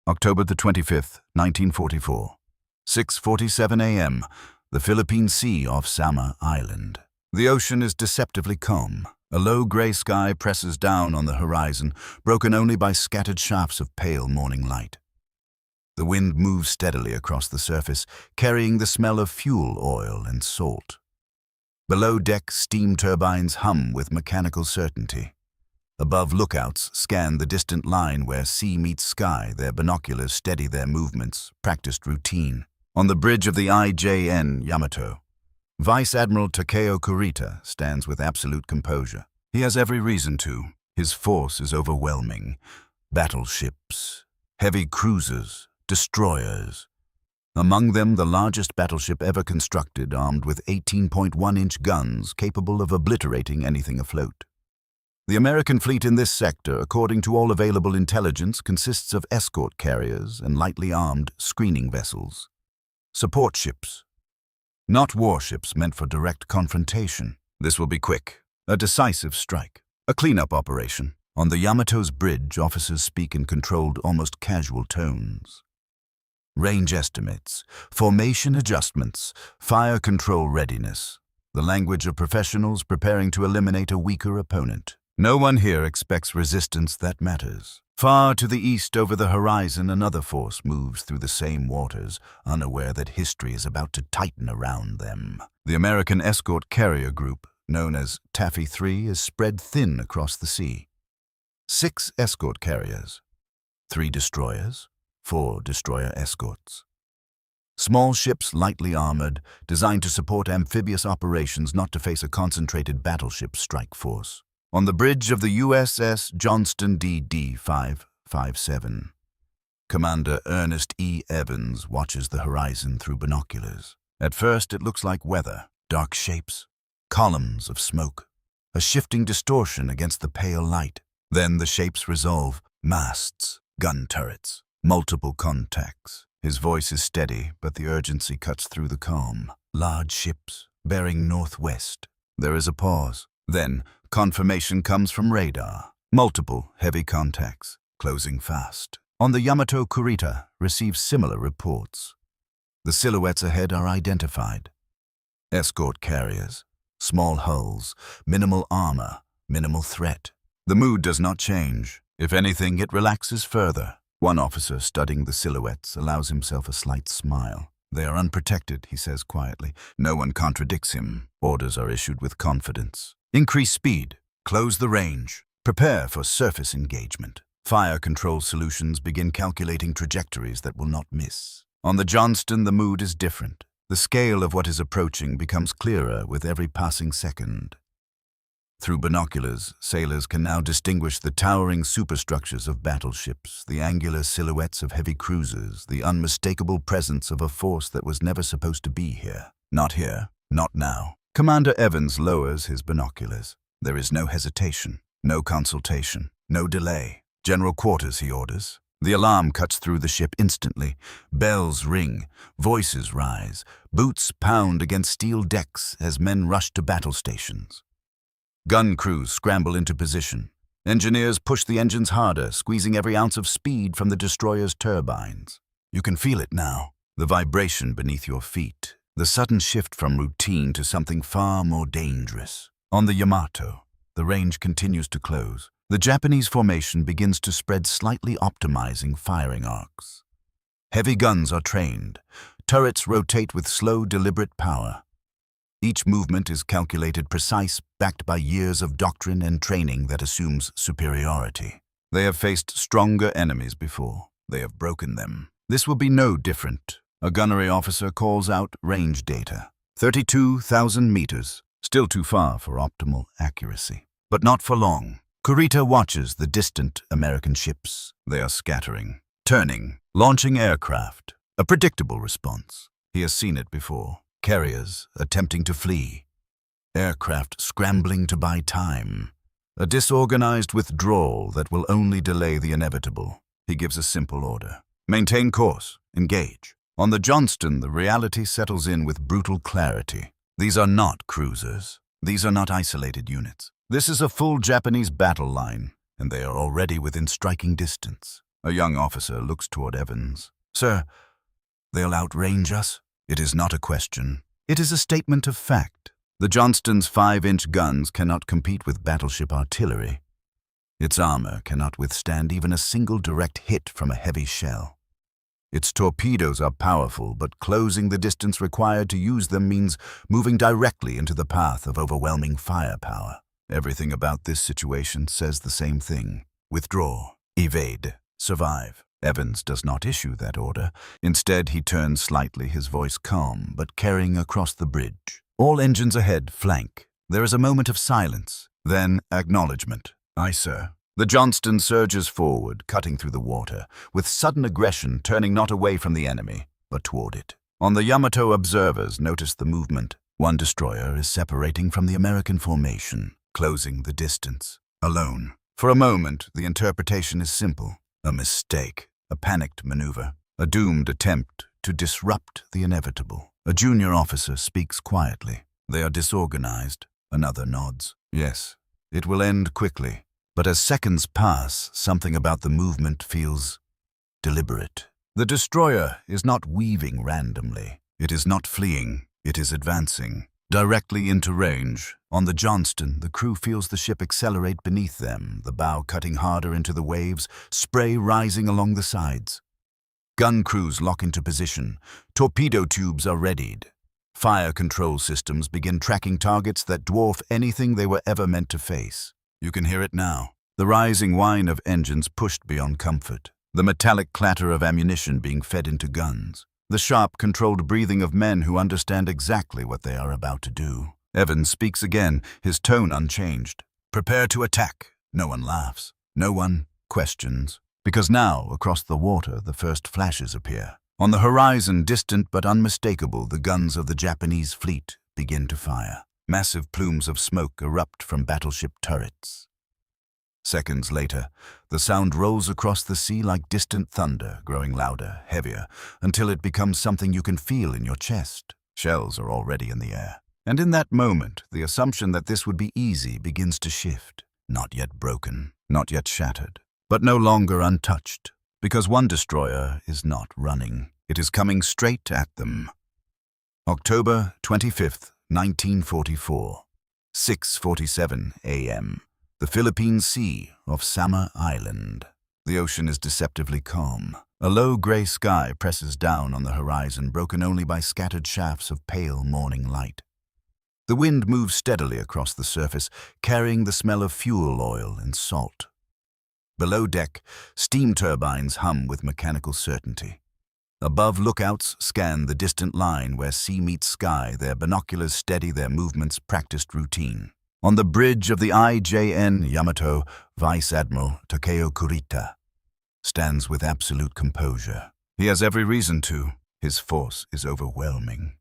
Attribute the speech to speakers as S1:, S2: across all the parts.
S1: October the 25th, 1944. 6:47 a.m., the Philippine Sea off Samar Island. The ocean is deceptively calm. A low gray sky presses down on the horizon, broken only by scattered shafts of pale morning light. The wind moves steadily across the surface, carrying the smell of fuel oil and salt. Below deck, steam turbines hum with mechanical certainty. Above, lookouts scan the distant line where sea meets sky, their binoculars steady their movements, practiced routine. On the bridge of the IJN Yamato, Vice Admiral Takeo Kurita stands with absolute composure. He has every reason to. His force is overwhelming. Battleships, heavy cruisers, destroyers. Among them, the largest battleship ever constructed, armed with 18.1-inch guns capable of obliterating anything afloat. The American fleet in this sector, according to all available intelligence, consists of escort carriers and lightly armed screening vessels. Support ships. Not warships meant for direct confrontation. This will be quick. A decisive strike. A cleanup operation. On the Yamato's bridge, officers speak in controlled, almost casual tones. Range estimates, formation adjustments, fire control readiness. The language of professionals preparing to eliminate a weaker opponent. No one here expects resistance that matters. Far to the east over the horizon, another force moves through the same waters, unaware that history is about to tighten around them. The American escort carrier group, known as Taffy 3, is spread thin across the sea. 6 escort carriers, 3 destroyers, 4 destroyer escorts. Small ships, lightly armored, designed to support amphibious operations, not to face a concentrated battleship strike force. On the bridge of the USS Johnston DD 557, Commander Ernest E. Evans watches the horizon through binoculars. At first, it looks like weather. Dark shapes, columns of smoke, a shifting distortion against the pale light. Then the shapes resolve. Masts, gun turrets, multiple contacts. His voice is steady, but the urgency cuts through the calm. Large ships, bearing northwest. There is a pause. Then, confirmation comes from radar. Multiple heavy contacts, closing fast. On the Yamato, Kurita receives similar reports. The silhouettes ahead are identified. Escort carriers, small hulls, minimal armor, minimal threat. The mood does not change. If anything, it relaxes further. One officer, studying the silhouettes, allows himself a slight smile. They are unprotected, he says quietly. No one contradicts him. Orders are issued with confidence. Increase speed. Close the range. Prepare for surface engagement. Fire control solutions begin calculating trajectories that will not miss. On the Johnston, the mood is different. The scale of what is approaching becomes clearer with every passing second. Through binoculars, sailors can now distinguish the towering superstructures of battleships, the angular silhouettes of heavy cruisers, the unmistakable presence of a force that was never supposed to be here. Not here, not now. Commander Evans lowers his binoculars. There is no hesitation, no consultation, no delay. General quarters, he orders. The alarm cuts through the ship instantly. Bells ring, voices rise, boots pound against steel decks as men rush to battle stations. Gun crews scramble into position. Engineers push the engines harder, squeezing every ounce of speed from the destroyer's turbines. You can feel it now, the vibration beneath your feet, the sudden shift from routine to something far more dangerous. On the Yamato, the range continues to close. The Japanese formation begins to spread, slightly optimizing firing arcs. Heavy guns are trained. Turrets rotate with slow, deliberate power. Each movement is calculated, precise, backed by years of doctrine and training that assumes superiority. They have faced stronger enemies before. They have broken them. This will be no different. A gunnery officer calls out range data. 32,000 meters. Still too far for optimal accuracy. But not for long. Kurita watches the distant American ships. They are scattering, turning, launching aircraft. A predictable response. He has seen it before. Carriers attempting to flee. Aircraft scrambling to buy time. A disorganized withdrawal that will only delay the inevitable. He gives a simple order. Maintain course. Engage. On the Johnston, the reality settles in with brutal clarity. These are not cruisers. These are not isolated units. This is a full Japanese battle line, and they are already within striking distance. A young officer looks toward Evans. "Sir, they'll outrange us?" It is not a question. It is a statement of fact. The Johnston's 5-inch guns cannot compete with battleship artillery. Its armor cannot withstand even a single direct hit from a heavy shell. Its torpedoes are powerful, but closing the distance required to use them means moving directly into the path of overwhelming firepower. Everything about this situation says the same thing. Withdraw, evade, survive. Evans does not issue that order. Instead, he turns slightly, his voice calm, but carrying across the bridge. "All engines ahead, flank." There is a moment of silence, then acknowledgement. "Aye, sir." The Johnston surges forward, cutting through the water, with sudden aggression turning not away from the enemy, but toward it. On the Yamato, observers notice the movement. One destroyer is separating from the American formation, closing the distance. Alone. For a moment, the interpretation is simple. A mistake, a panicked maneuver, a doomed attempt to disrupt the inevitable. A junior officer speaks quietly. They are disorganized. Another nods. Yes, it will end quickly. But as seconds pass, something about the movement feels deliberate. The destroyer is not weaving randomly. It is not fleeing. It is advancing. Directly into range. On the Johnston, the crew feels the ship accelerate beneath them, the bow cutting harder into the waves, spray rising along the sides. Gun crews lock into position. Torpedo tubes are readied. Fire control systems begin tracking targets that dwarf anything they were ever meant to face. You can hear it now. The rising whine of engines pushed beyond comfort. The metallic clatter of ammunition being fed into guns. The sharp, controlled breathing of men who understand exactly what they are about to do. Evans speaks again, his tone unchanged. "Prepare to attack." No one laughs. No one questions. Because now, across the water, the first flashes appear. On the horizon, distant but unmistakable, the guns of the Japanese fleet begin to fire. Massive plumes of smoke erupt from battleship turrets. Seconds later, the sound rolls across the sea like distant thunder, growing louder, heavier, until it becomes something you can feel in your chest. Shells are already in the air. And in that moment, the assumption that this would be easy begins to shift. Not yet broken, not yet shattered, but no longer untouched. Because one destroyer is not running. It is coming straight at them. October 25th, 1944, 6:47 a.m. The Philippine Sea off Samar Island. The ocean is deceptively calm. A low gray sky presses down on the horizon, broken only by scattered shafts of pale morning light. The wind moves steadily across the surface, carrying the smell of fuel oil and salt. Below deck, steam turbines hum with mechanical certainty. Above, lookouts scan the distant line where sea meets sky, their binoculars steady their movements, practiced routine. On the bridge of the IJN Yamato, Vice Admiral Takeo Kurita stands with absolute composure. He has every reason to. His force is overwhelming.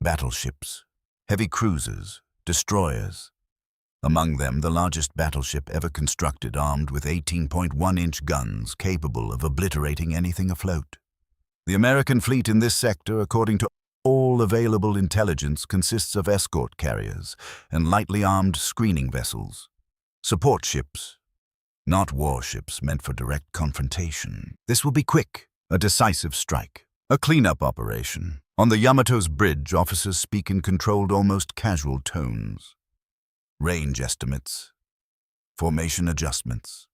S1: Battleships, heavy cruisers, destroyers. Among them, the largest battleship ever constructed, armed with 18.1-inch guns capable of obliterating anything afloat. The American fleet in this sector, according to all available intelligence, consists of escort carriers and lightly armed screening vessels. Support ships, not warships meant for direct confrontation. This will be quick, a decisive strike, a cleanup operation. On the Yamato's bridge, officers speak in controlled, almost casual tones. Range estimates, formation adjustments,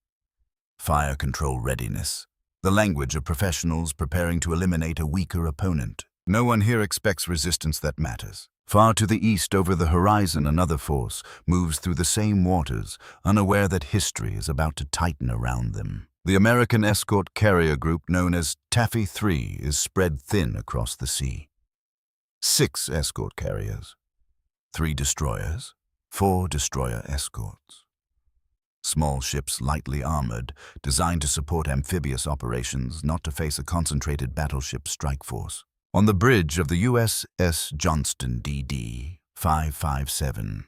S1: fire control readiness. The language of professionals preparing to eliminate a weaker opponent. No one here expects resistance that matters. Far to the east, over the horizon, another force moves through the same waters, unaware that history is about to tighten around them. The American escort carrier group known as Taffy 3 is spread thin across the sea. 6 escort carriers, 3 destroyers, 4 destroyer escorts. Small ships, lightly armored, designed to support amphibious operations, not to face a concentrated battleship strike force. On the bridge of the USS Johnston DD 557,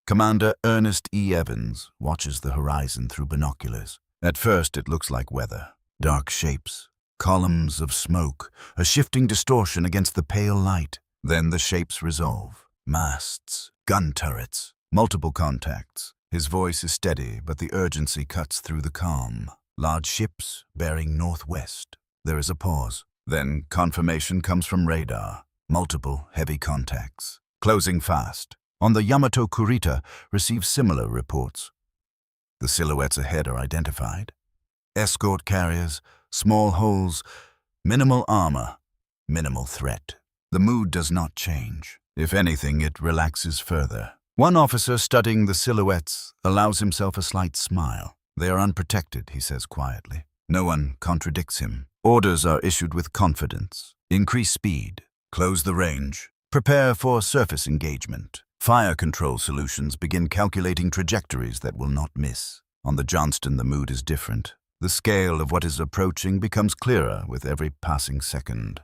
S1: Commander Ernest E. Evans watches the horizon through binoculars. At first, it looks like weather. Dark shapes, columns of smoke, a shifting distortion against the pale light. Then the shapes resolve. Masts, gun turrets, multiple contacts. His voice is steady, but the urgency cuts through the calm. Large ships bearing northwest. There is a pause. Then confirmation comes from radar. Multiple heavy contacts. Closing fast. On the Yamato Kurita receives similar reports. The silhouettes ahead are identified. Escort carriers, small holes, minimal armor, minimal threat. The mood does not change. If anything, it relaxes further. One officer studying the silhouettes allows himself a slight smile. They are unprotected, he says quietly. No one contradicts him. Orders are issued with confidence. Increase speed. Close the range. Prepare for surface engagement. Fire control solutions begin calculating trajectories that will not miss. On the Johnston, the mood is different. The scale of what is approaching becomes clearer with every passing second.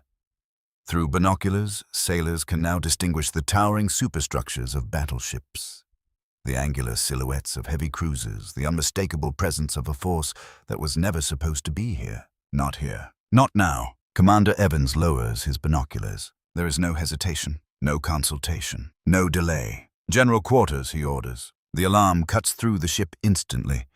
S1: Through binoculars, sailors can now distinguish the towering superstructures of battleships. The angular silhouettes of heavy cruisers, the unmistakable presence of a force that was never supposed to be here. Not here. Not now. Commander Evans lowers his binoculars. There is no hesitation, no consultation, no delay. General quarters, he orders. The alarm cuts through the ship instantly.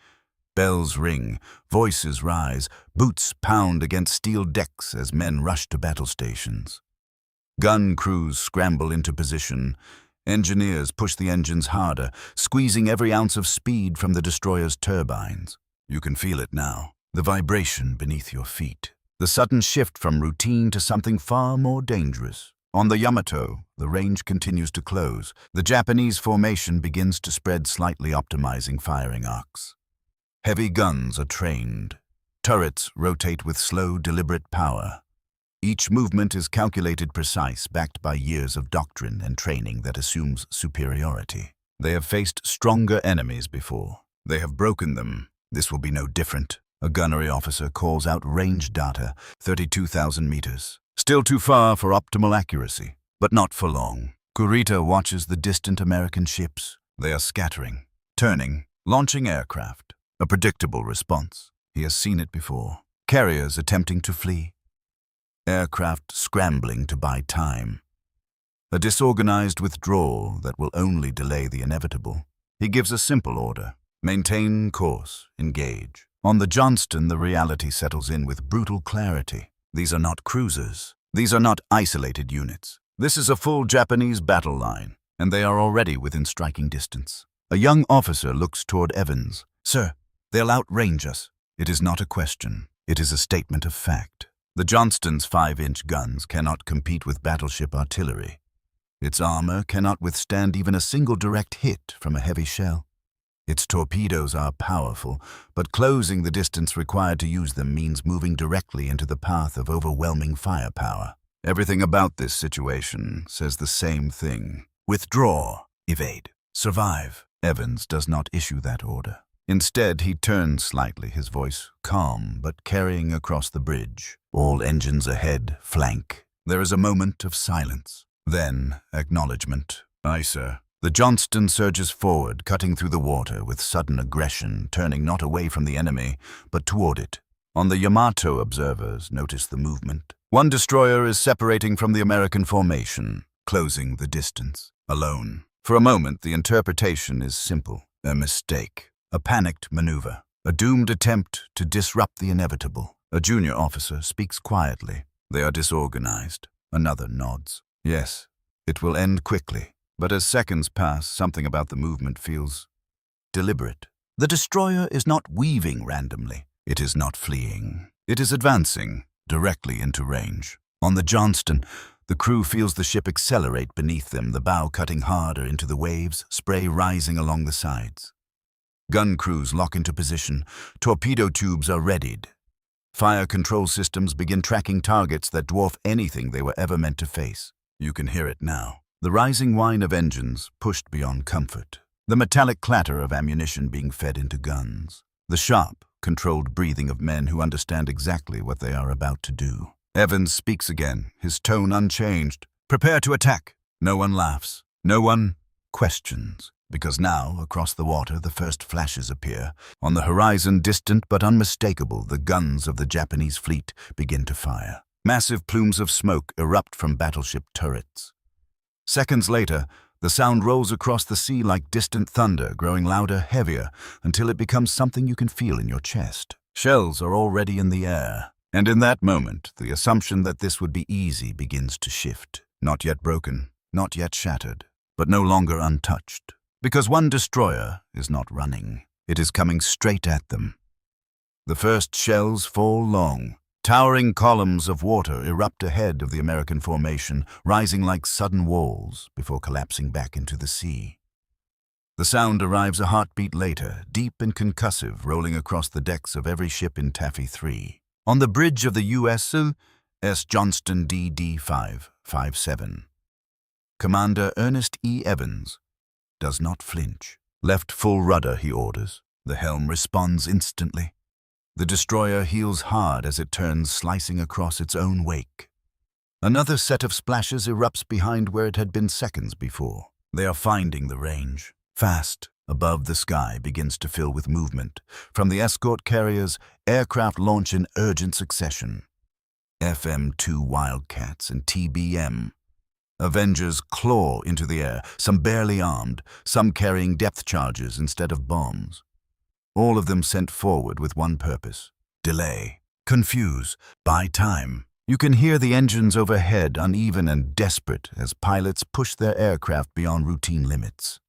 S1: Bells ring, voices rise, boots pound against steel decks as men rush to battle stations. Gun crews scramble into position. Engineers push the engines harder, squeezing every ounce of speed from the destroyer's turbines. You can feel it now, the vibration beneath your feet. The sudden shift from routine to something far more dangerous. On the Yamato, the range continues to close. The Japanese formation begins to spread, slightly optimizing firing arcs. Heavy guns are trained. Turrets rotate with slow, deliberate power. Each movement is calculated precise, backed by years of doctrine and training that assumes superiority. They have faced stronger enemies before. They have broken them. This will be no different. A gunnery officer calls out range data, 32,000 meters. Still too far for optimal accuracy, but not for long. Kurita watches the distant American ships. They are scattering, turning, launching aircraft. A predictable response. He has seen it before. Carriers attempting to flee. Aircraft scrambling to buy time. A disorganized withdrawal that will only delay the inevitable. He gives a simple order. Maintain course. Engage. On the Johnston, the reality settles in with brutal clarity. These are not cruisers. These are not isolated units. This is a full Japanese battle line, and they are already within striking distance. A young officer looks toward Evans. Sir, they'll outrange us. It is not a question. It is a statement of fact. The Johnston's 5-inch guns cannot compete with battleship artillery. Its armor cannot withstand even a single direct hit from a heavy shell. Its torpedoes are powerful, but closing the distance required to use them means moving directly into the path of overwhelming firepower. Everything about this situation says the same thing. Withdraw, evade, survive. Evans does not issue that order. Instead, he turns slightly, his voice calm but carrying across the bridge. All engines ahead, flank. There is a moment of silence. Then, acknowledgement. Aye, sir. The Johnston surges forward, cutting through the water with sudden aggression, turning not away from the enemy, but toward it. On the Yamato, observers notice the movement. One destroyer is separating from the American formation, closing the distance, alone. For a moment, the interpretation is simple. A mistake. A panicked maneuver. A doomed attempt to disrupt the inevitable. A junior officer speaks quietly. They are disorganized. Another nods. Yes, it will end quickly. But as seconds pass, something about the movement feels deliberate. The destroyer is not weaving randomly. It is not fleeing. It is advancing directly into range. On the Johnston, the crew feels the ship accelerate beneath them, the bow cutting harder into the waves, spray rising along the sides. Gun crews lock into position. Torpedo tubes are readied. Fire control systems begin tracking targets that dwarf anything they were ever meant to face. You can hear it now. The rising whine of engines pushed beyond comfort. The metallic clatter of ammunition being fed into guns. The sharp, controlled breathing of men who understand exactly what they are about to do. Evans speaks again, his tone unchanged. Prepare to attack. No one laughs. No one questions. Because now, across the water, the first flashes appear. On the horizon, distant but unmistakable, the guns of the Japanese fleet begin to fire. Massive plumes of smoke erupt from battleship turrets. Seconds later, the sound rolls across the sea like distant thunder, growing louder, heavier, until it becomes something you can feel in your chest. Shells are already in the air, and in that moment, the assumption that this would be easy begins to shift. Not yet broken, not yet shattered, but no longer untouched. Because one destroyer is not running. It is coming straight at them. The first shells fall long. Towering columns of water erupt ahead of the American formation, rising like sudden walls before collapsing back into the sea. The sound arrives a heartbeat later, deep and concussive, rolling across the decks of every ship in Taffy 3. On the bridge of the USS Johnston DD 557. Commander Ernest E. Evans does not flinch. Left full rudder, he orders. The helm responds instantly. The destroyer heels hard as it turns, slicing across its own wake. Another set of splashes erupts behind where it had been seconds before. They are finding the range. Fast, above the sky begins to fill with movement. From the escort carriers, aircraft launch in urgent succession. FM-2 Wildcats and TBM. Avengers claw into the air, some barely armed, some carrying depth charges instead of bombs. All of them sent forward with one purpose: delay, confuse, buy time. You can hear the engines overhead, uneven and desperate, as pilots push their aircraft beyond routine limits.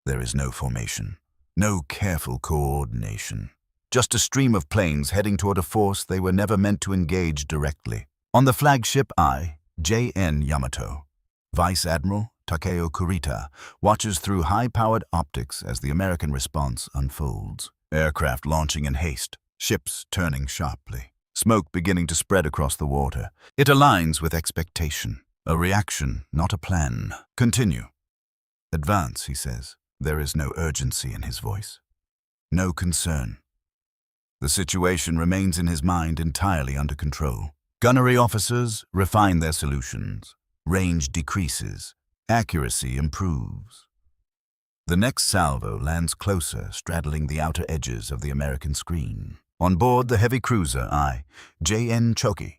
S1: There is no formation, no careful coordination. Just a stream of planes heading toward a force they were never meant to engage directly. On the flagship I.J.N. Yamato, Vice Admiral Takeo Kurita watches through high-powered optics as the American response unfolds. Aircraft launching in haste, ships turning sharply, smoke beginning to spread across the water. It aligns with expectation. A reaction, not a plan. Continue. Advance, he says. There is no urgency in his voice. No concern. The situation remains in his mind entirely under control. Gunnery officers refine their solutions. Range decreases. Accuracy improves. The next salvo lands closer, straddling the outer edges of the American screen. On board the heavy cruiser I.J.N. Choki,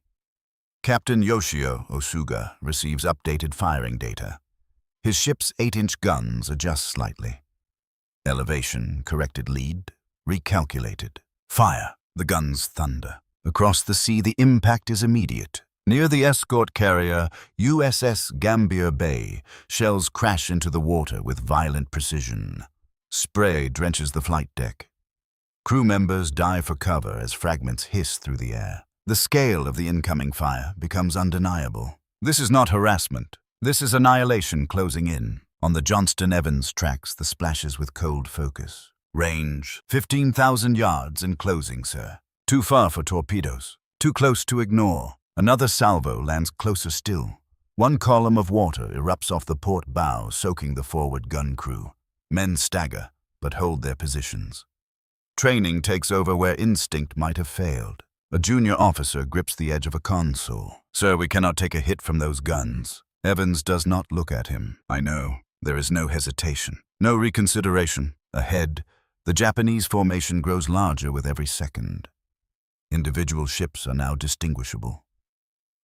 S1: Captain Yoshio Osuga receives updated firing data. His ship's 8-inch guns adjust slightly. Elevation, corrected lead, recalculated. Fire. The guns thunder. Across the sea, the impact is immediate. Near the escort carrier USS Gambier Bay, shells crash into the water with violent precision. Spray drenches the flight deck. Crew members dive for cover as fragments hiss through the air. The scale of the incoming fire becomes undeniable. This is not harassment. This is annihilation closing in. On the Johnston Evans tracks the splashes with cold focus. Range, 15,000 yards in closing, sir. Too far for torpedoes. Too close to ignore. Another salvo lands closer still. One column of water erupts off the port bow, soaking the forward gun crew. Men stagger, but hold their positions. Training takes over where instinct might have failed. A junior officer grips the edge of a console. Sir, we cannot take a hit from those guns. Evans does not look at him. I know. There is no hesitation. No reconsideration. Ahead, the Japanese formation grows larger with every second. Individual ships are now distinguishable.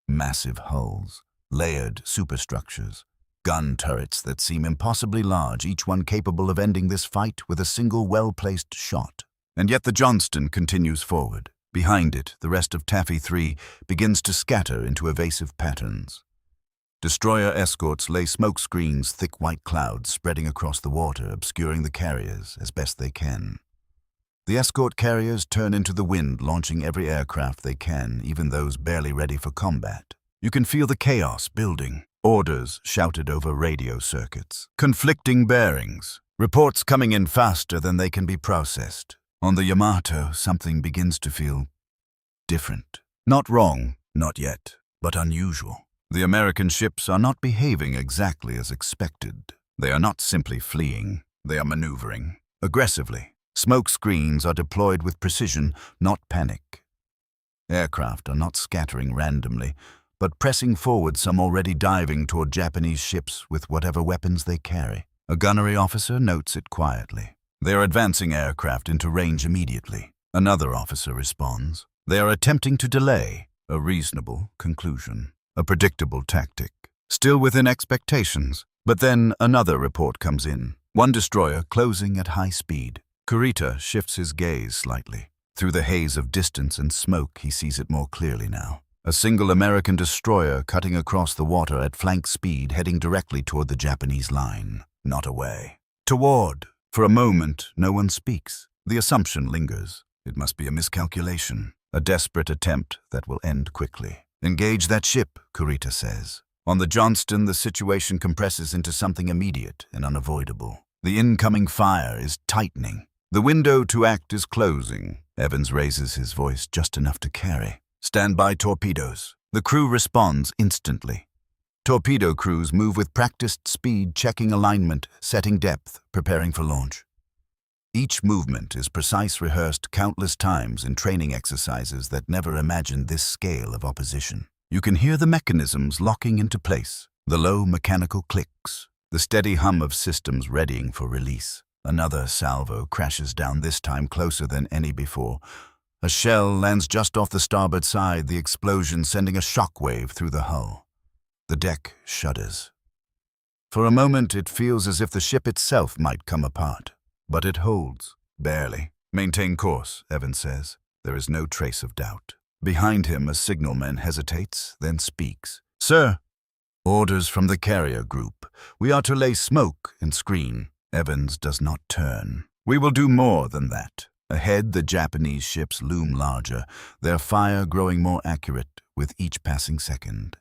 S1: Massive hulls, layered superstructures, gun turrets that seem impossibly large, each one capable of ending this fight with a single well-placed shot. And yet the Johnston continues forward. Behind it, the rest of Taffy 3 begins to scatter into evasive patterns. Destroyer escorts lay smoke screens, thick white clouds spreading across the water, obscuring the carriers as best they can. The escort carriers turn into the wind, launching every aircraft they can, even those barely ready for combat. You can feel the chaos building. Orders shouted over radio circuits. Conflicting bearings. Reports coming in faster than they can be processed. On the Yamato, something begins to feel different. Not wrong, not yet, but unusual. The American ships are not behaving exactly as expected. They are not simply fleeing. They are maneuvering aggressively. Smoke screens are deployed with precision, not panic. Aircraft are not scattering randomly, but pressing forward, some already diving toward Japanese ships with whatever weapons they carry. A gunnery officer notes it quietly. They are advancing aircraft into range immediately. Another officer responds. They are attempting to delay. A reasonable conclusion. A predictable tactic. Still within expectations. But then another report comes in. One destroyer closing at high speed. Kurita shifts his gaze slightly. Through the haze of distance and smoke, he sees it more clearly now. A single American destroyer cutting across the water at flank speed, heading directly toward the Japanese line. Not away. Toward. For a moment, no one speaks. The assumption lingers. It must be a miscalculation, a desperate attempt that will end quickly. Engage that ship, Kurita says. On the Johnston, the situation compresses into something immediate and unavoidable. The incoming fire is tightening. The window to act is closing. Evans raises his voice just enough to carry. Stand by torpedoes. The crew responds instantly. Torpedo crews move with practiced speed, checking alignment, setting depth, preparing for launch. Each movement is precise, rehearsed countless times in training exercises that never imagined this scale of opposition. You can hear the mechanisms locking into place, the low mechanical clicks, the steady hum of systems readying for release. Another salvo crashes down, this time closer than any before. A shell lands just off the starboard side, the explosion sending a shockwave through the hull. The deck shudders. For a moment, it feels as if the ship itself might come apart. But it holds, barely. Maintain course, Evans says. There is no trace of doubt. Behind him, a signalman hesitates, then speaks. Sir, orders from the carrier group. We are to lay smoke and screen. Evans does not turn. We will do more than that. Ahead, the Japanese ships loom larger, their fire growing more accurate with each passing second.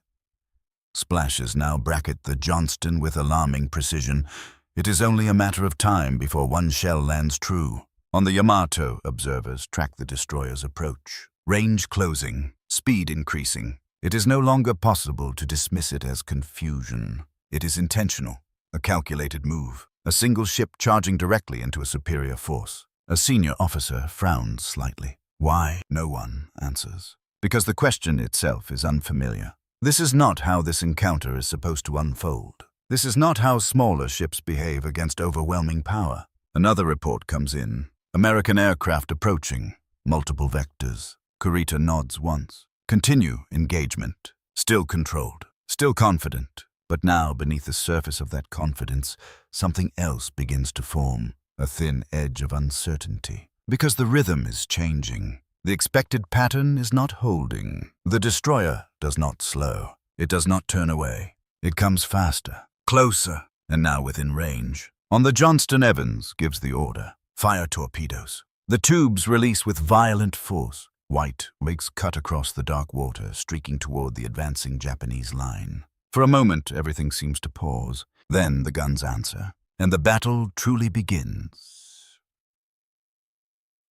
S1: Splashes now bracket the Johnston with alarming precision. It is only a matter of time before one shell lands true. On the Yamato, observers track the destroyer's approach. Range closing, speed increasing. It is no longer possible to dismiss it as confusion. It is intentional, a calculated move. A single ship charging directly into a superior force. A senior officer frowns slightly. Why? No one answers. Because the question itself is unfamiliar. This is not how this encounter is supposed to unfold. This is not how smaller ships behave against overwhelming power. Another report comes in. American aircraft approaching. Multiple vectors. Kurita nods once. Continue engagement. Still controlled. Still confident. But now, beneath the surface of that confidence, something else begins to form. A thin edge of uncertainty. Because the rhythm is changing. The expected pattern is not holding. The destroyer does not slow. It does not turn away. It comes faster. Closer, and now within range. On the Johnston, Evans gives the order. Fire torpedoes. The tubes release with violent force. White wakes cut across the dark water, streaking toward the advancing Japanese line. For a moment, everything seems to pause. Then the guns answer, and the battle truly begins.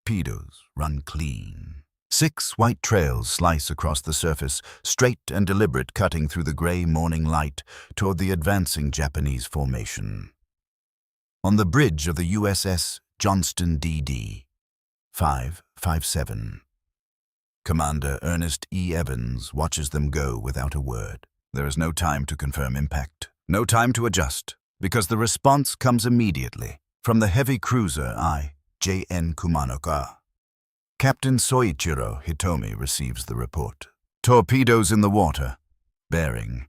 S1: Torpedoes run clean. 6 white trails slice across the surface, straight and deliberate, cutting through the gray morning light toward the advancing Japanese formation. On the bridge of the USS Johnston DD 557, Commander Ernest E. Evans watches them go without a word. There is no time to confirm impact, no time to adjust, because the response comes immediately from the heavy cruiser I.J.N. Kumanoka. Captain Soichiro Hitomi receives the report. Torpedoes in the water. Bearing.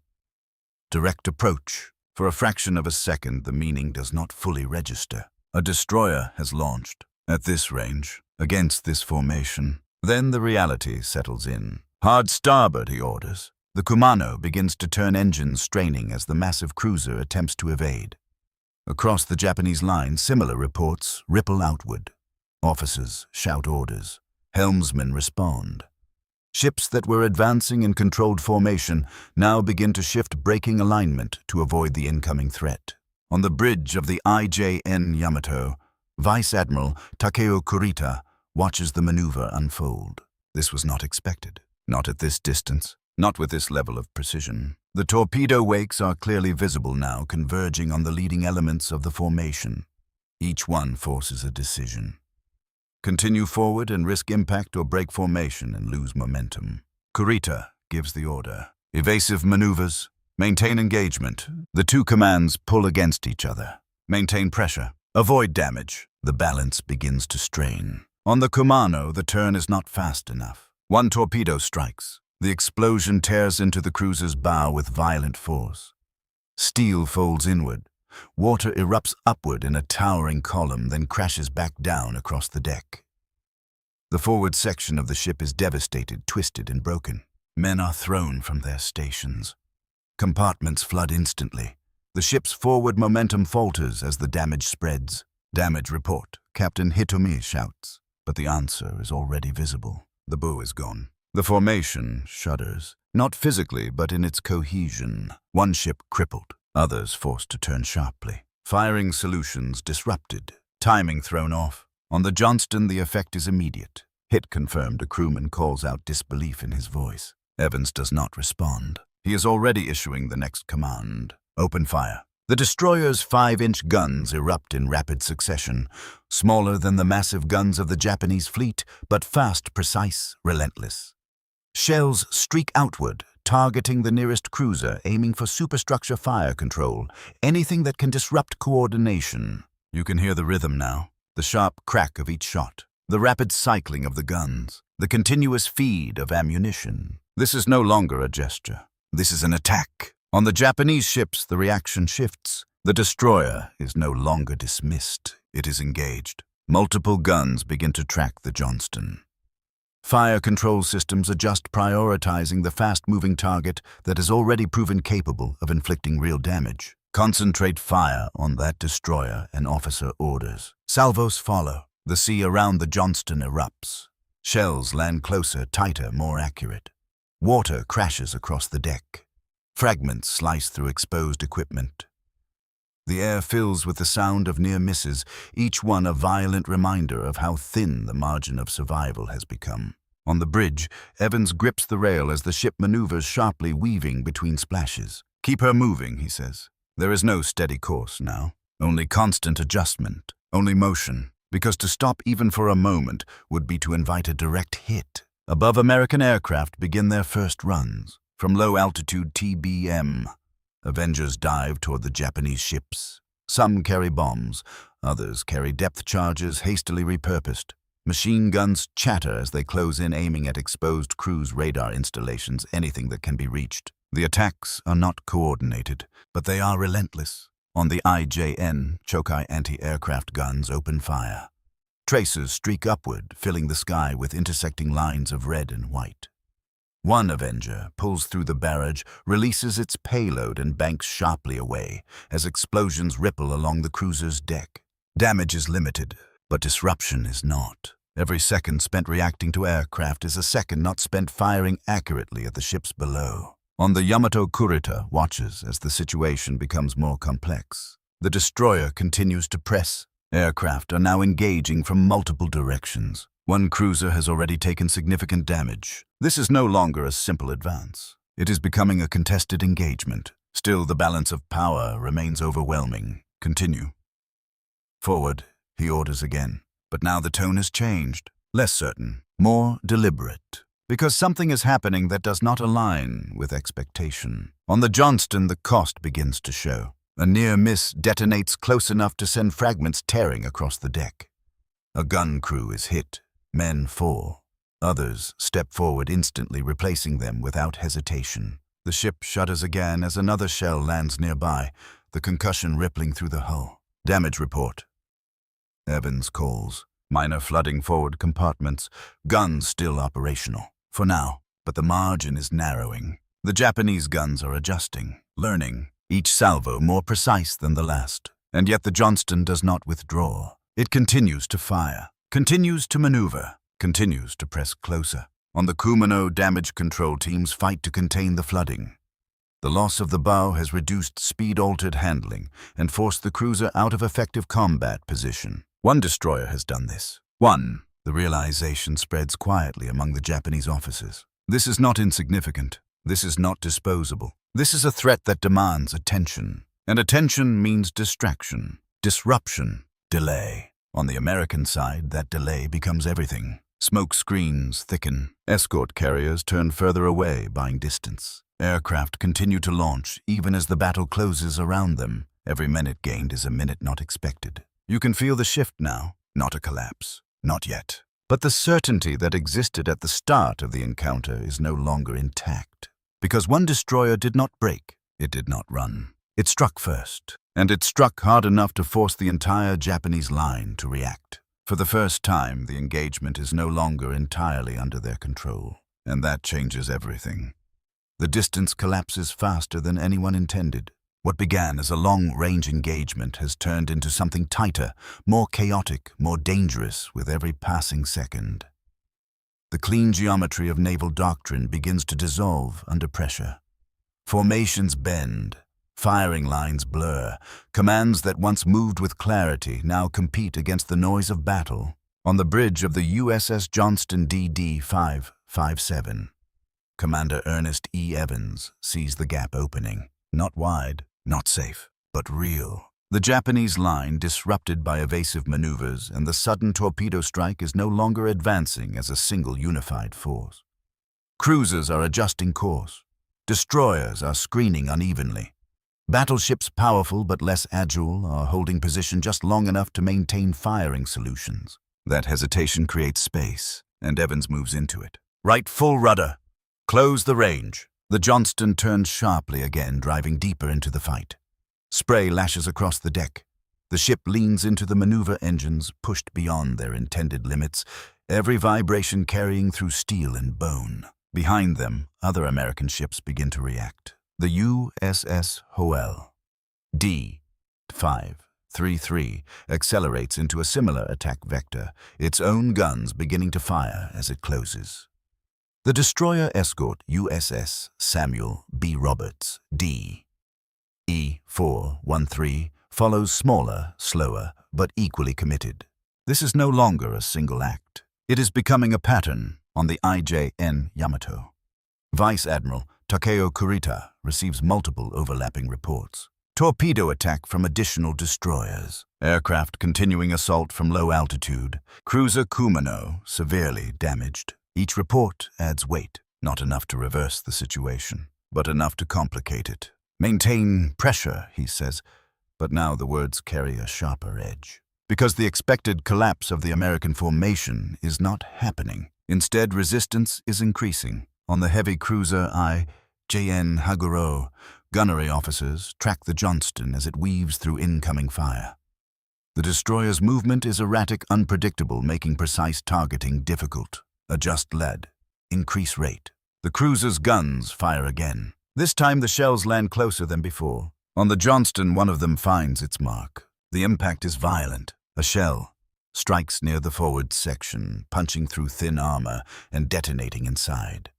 S1: Direct approach. For a fraction of a second, the meaning does not fully register. A destroyer has launched. At this range, against this formation. Then the reality settles in. Hard starboard, he orders. The Kumano begins to turn engines, straining as the massive cruiser attempts to evade. Across the Japanese line, similar reports ripple outward. Officers shout orders. Helmsmen respond. Ships that were advancing in controlled formation now begin to shift braking alignment to avoid the incoming threat. On the bridge of the IJN Yamato, Vice Admiral Takeo Kurita watches the maneuver unfold. This was not expected. Not at this distance. Not with this level of precision. The torpedo wakes are clearly visible now, converging on the leading elements of the formation. Each one forces a decision. Continue forward and risk impact, or break formation and lose momentum. Kurita gives the order. Evasive maneuvers. Maintain engagement. The two commands pull against each other. Maintain pressure. Avoid damage. The balance begins to strain. On the Kumano, the turn is not fast enough. One torpedo strikes. The explosion tears into the cruiser's bow with violent force. Steel folds inward. Water erupts upward in a towering column, then crashes back down across the deck. The forward section of the ship is devastated, twisted, and broken. Men are thrown from their stations. Compartments flood instantly. The ship's forward momentum falters as the damage spreads. "Damage report," Captain Hitomi shouts, but the answer is already visible. The bow is gone. The formation shudders, not physically but in its cohesion. One ship crippled, others forced to turn sharply. Firing solutions disrupted, timing thrown off. On the Johnston, the effect is immediate. "Hit confirmed," a crewman calls out, disbelief in his voice. Evans does not respond. He is already issuing the next command. "Open fire." The destroyer's 5-inch guns erupt in rapid succession, smaller than the massive guns of the Japanese fleet, but fast, precise, relentless. Shells streak outward, targeting the nearest cruiser, aiming for superstructure fire control, anything that can disrupt coordination. You can hear the rhythm now, the sharp crack of each shot, the rapid cycling of the guns, the continuous feed of ammunition. This is no longer a gesture. This is an attack. On the Japanese ships, the reaction shifts. The destroyer is no longer dismissed. It is engaged. Multiple guns begin to track the Johnston. Fire control systems adjust, prioritizing the fast-moving target that has already proven capable of inflicting real damage. "Concentrate fire on that destroyer," an officer orders. Salvos follow. The sea around the Johnston erupts. Shells land closer, tighter, more accurate. Water crashes across the deck. Fragments slice through exposed equipment. The air fills with the sound of near misses, each one a violent reminder of how thin the margin of survival has become. On the bridge, Evans grips the rail as the ship maneuvers sharply, weaving between splashes. "Keep her moving," he says. There is no steady course now, only constant adjustment, only motion, because to stop even for a moment would be to invite a direct hit. Above, American aircraft begin their first runs. From low-altitude TBM, Avengers dive toward the Japanese ships. Some carry bombs, others carry depth charges hastily repurposed. Machine guns chatter as they close in, aiming at exposed cruise radar installations, anything that can be reached. The attacks are not coordinated, but they are relentless. On the IJN, Chokai anti-aircraft guns open fire. Tracers streak upward, filling the sky with intersecting lines of red and white. One Avenger pulls through the barrage, releases its payload, and banks sharply away as explosions ripple along the cruiser's deck. Damage is limited, but disruption is not. Every second spent reacting to aircraft is a second not spent firing accurately at the ships below. On the Yamato, Kurita watches as the situation becomes more complex. The destroyer continues to press. Aircraft are now engaging from multiple directions. One cruiser has already taken significant damage. This is no longer a simple advance. It is becoming a contested engagement. Still, the balance of power remains overwhelming. "Continue." "Forward," he orders again. But now the tone has changed. Less certain, more deliberate. Because something is happening that does not align with expectation. On the Johnston, the cost begins to show. A near miss detonates close enough to send fragments tearing across the deck. A gun crew is hit. Men fall. Others step forward instantly, replacing them without hesitation. The ship shudders again as another shell lands nearby, the concussion rippling through the hull. "Damage report." Evans calls. Minor flooding forward compartments. Guns still operational. For now, but the margin is narrowing. The Japanese guns are adjusting, learning, each salvo more precise than the last. And yet the Johnston does not withdraw. It continues to fire, continues to maneuver, continues to press closer. On the Kumano, damage control teams fight to contain the flooding. The loss of the bow has reduced speed-altered handling and forced the cruiser out of effective combat position. One destroyer has done this. One. The realization spreads quietly among the Japanese officers. This is not insignificant. This is not disposable. This is a threat that demands attention. And attention means distraction, disruption, delay. On the American side, that delay becomes everything. Smoke screens thicken. Escort carriers turn further away, buying distance. Aircraft continue to launch, even as the battle closes around them. Every minute gained is a minute not expected. You can feel the shift now, not a collapse. Not yet. But the certainty that existed at the start of the encounter is no longer intact. Because one destroyer did not break, it did not run. It struck first, and it struck hard enough to force the entire Japanese line to react. For the first time, the engagement is no longer entirely under their control, and that changes everything. The distance collapses faster than anyone intended. What began as a long-range engagement has turned into something tighter, more chaotic, more dangerous with every passing second. The clean geometry of naval doctrine begins to dissolve under pressure. Formations bend, firing lines blur, commands that once moved with clarity now compete against the noise of battle. On the bridge of the USS Johnston DD 557, Commander Ernest E. Evans sees the gap opening. Not wide, not safe, but real. The Japanese line disrupted by evasive maneuvers, and the sudden torpedo strike is no longer advancing as a single unified force. Cruisers are adjusting course. Destroyers are screening unevenly. Battleships, powerful but less agile, are holding position just long enough to maintain firing solutions. That hesitation creates space, and Evans moves into it. Right full rudder. Close the range. The Johnston turns sharply again, driving deeper into the fight. Spray lashes across the deck. The ship leans into the maneuver engines, pushed beyond their intended limits, every vibration carrying through steel and bone. Behind them, other American ships begin to react. The USS Hoel D-533 accelerates into a similar attack vector, its own guns beginning to fire as it closes. The destroyer escort USS Samuel B. Roberts D-E-413 follows smaller, slower, but equally committed. This is no longer a single act. It is becoming a pattern on the IJN Yamato. Vice Admiral Takeo Kurita receives multiple overlapping reports. Torpedo attack from additional destroyers. Aircraft continuing assault from low altitude. Cruiser Kumano severely damaged. Each report adds weight, not enough to reverse the situation, but enough to complicate it. Maintain pressure, he says, but now the words carry a sharper edge. Because the expected collapse of the American formation is not happening. Instead, resistance is increasing. On the heavy cruiser IJN Haguro, gunnery officers track the Johnston as it weaves through incoming fire. The destroyer's movement is erratic, unpredictable, making precise targeting difficult. Adjust lead. Increase rate. The cruiser's guns fire again. This time the shells land closer than before. On the Johnston, one of them finds its mark. The impact is violent. A shell strikes near the forward section, punching through thin armor and detonating inside.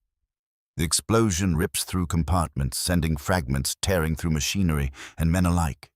S1: The explosion rips through compartments, sending fragments tearing through machinery and men alike.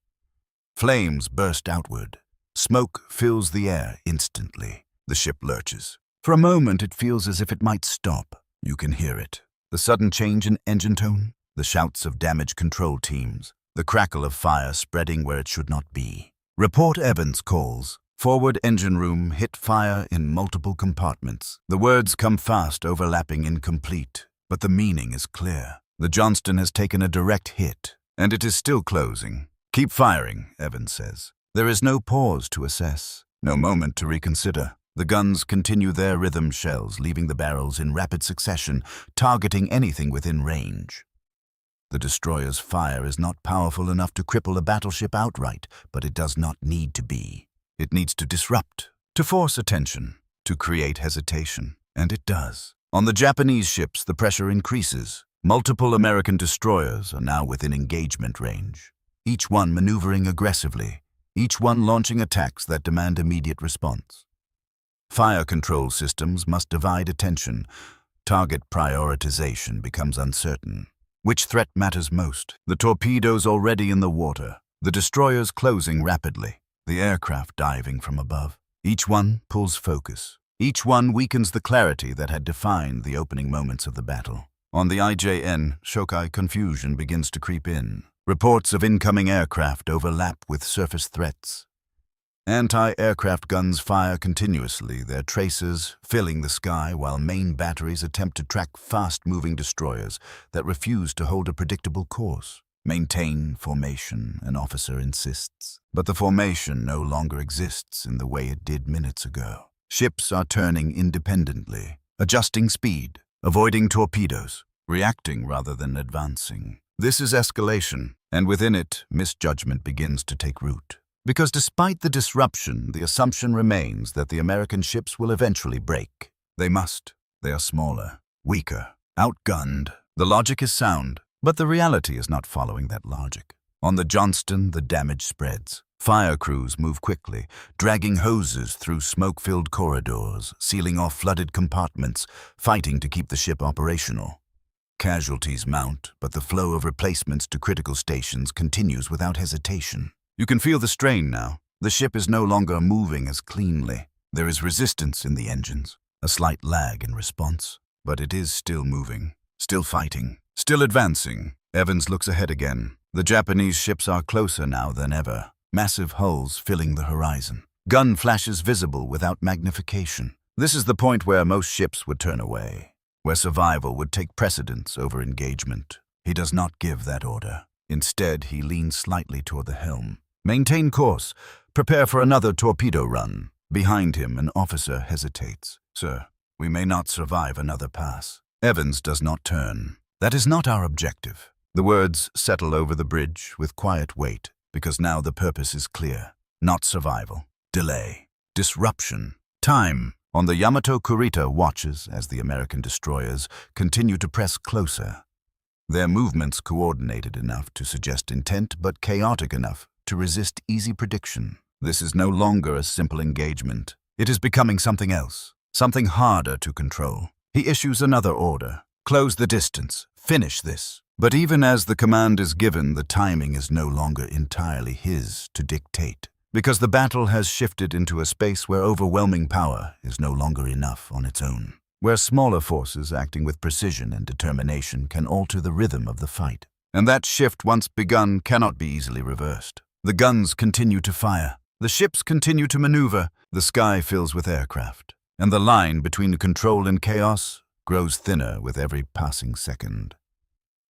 S1: Flames burst outward. Smoke fills the air instantly. The ship lurches. For a moment, it feels as if it might stop. You can hear it. The sudden change in engine tone, the shouts of damage control teams, the crackle of fire spreading where it should not be. Report Evans calls. Forward engine room hit fire in multiple compartments. The words come fast, overlapping, incomplete, but the meaning is clear. The Johnston has taken a direct hit, and it is still closing. Keep firing, Evans says. There is no pause to assess, no moment to reconsider. The guns continue their rhythm shells, leaving the barrels in rapid succession, targeting anything within range. The destroyer's fire is not powerful enough to cripple a battleship outright, but it does not need to be. It needs to disrupt, to force attention, to create hesitation, and it does. On the Japanese ships, the pressure increases. Multiple American destroyers are now within engagement range, each one maneuvering aggressively, each one launching attacks that demand immediate response. Fire control systems must divide attention. Target prioritization becomes uncertain. Which threat matters most? The torpedoes already in the water, the destroyers closing rapidly, the aircraft diving from above. Each one pulls focus. Each one weakens the clarity that had defined the opening moments of the battle. On the IJN, Shokai confusion begins to creep in. Reports of incoming aircraft overlap with surface threats. Anti-aircraft guns fire continuously, their tracers filling the sky, while main batteries attempt to track fast-moving destroyers that refuse to hold a predictable course. Maintain formation, an officer insists. But the formation no longer exists in the way it did minutes ago. Ships are turning independently, adjusting speed, avoiding torpedoes, reacting rather than advancing. This is escalation, and within it, misjudgment begins to take root. Because despite the disruption, the assumption remains that the American ships will eventually break. They must. They are smaller, weaker, outgunned. The logic is sound, but the reality is not following that logic. On the Johnston, the damage spreads. Fire crews move quickly, dragging hoses through smoke-filled corridors, sealing off flooded compartments, fighting to keep the ship operational. Casualties mount, but the flow of replacements to critical stations continues without hesitation. You can feel the strain now. The ship is no longer moving as cleanly. There is resistance in the engines, a slight lag in response, but it is still moving, still fighting, still advancing. Evans looks ahead again. The Japanese ships are closer now than ever, massive hulls filling the horizon. Gun flashes visible without magnification. This is the point where most ships would turn away, where survival would take precedence over engagement. He does not give that order. Instead, he leans slightly toward the helm. Maintain course. Prepare for another torpedo run. Behind him, an officer hesitates. Sir, we may not survive another pass. Evans does not turn. That is not our objective. The words settle over the bridge with quiet weight, because now the purpose is clear. Not survival. Delay. Disruption. Time. On the Yamato Kurita watches as the American destroyers continue to press closer. Their movements coordinated enough to suggest intent, but chaotic enough to resist easy prediction. This is no longer a simple engagement. It is becoming something else, something harder to control. He issues another order. Close the distance. Finish this. But even as the command is given, the timing is no longer entirely his to dictate, because the battle has shifted into a space where overwhelming power is no longer enough on its own, where smaller forces acting with precision and determination can alter the rhythm of the fight. And that shift, once begun, cannot be easily reversed. The guns continue to fire. The ships continue to maneuver. The sky fills with aircraft. And the line between control and chaos grows thinner with every passing second.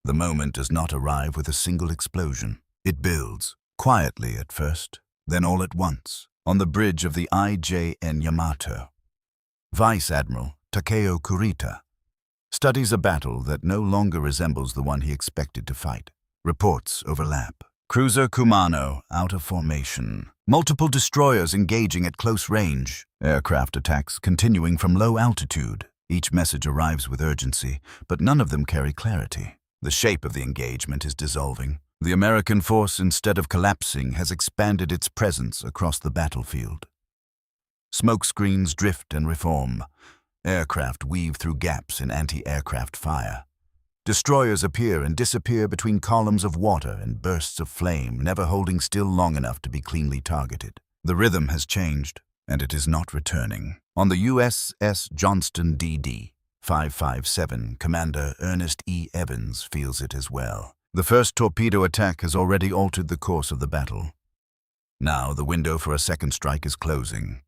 S1: The moment does not arrive with a single explosion. It builds, quietly at first, then all at once, on the bridge of the IJN Yamato. Vice Admiral Takeo Kurita studies a battle that no longer resembles the one he expected to fight. Reports overlap. Cruiser Kumano out of formation. Multiple destroyers engaging at close range. Aircraft attacks continuing from low altitude. Each message arrives with urgency, but none of them carry clarity. The shape of the engagement is dissolving. The American force, instead of collapsing, has expanded its presence across the battlefield. Smoke screens drift and reform. Aircraft weave through gaps in anti-aircraft fire. Destroyers appear and disappear between columns of water and bursts of flame, never holding still long enough to be cleanly targeted. The rhythm has changed, and it is not returning. On the USS Johnston DD 557, Commander Ernest E. Evans feels it as well. The first torpedo attack has already altered the course of the battle. Now the window for a second strike is closing.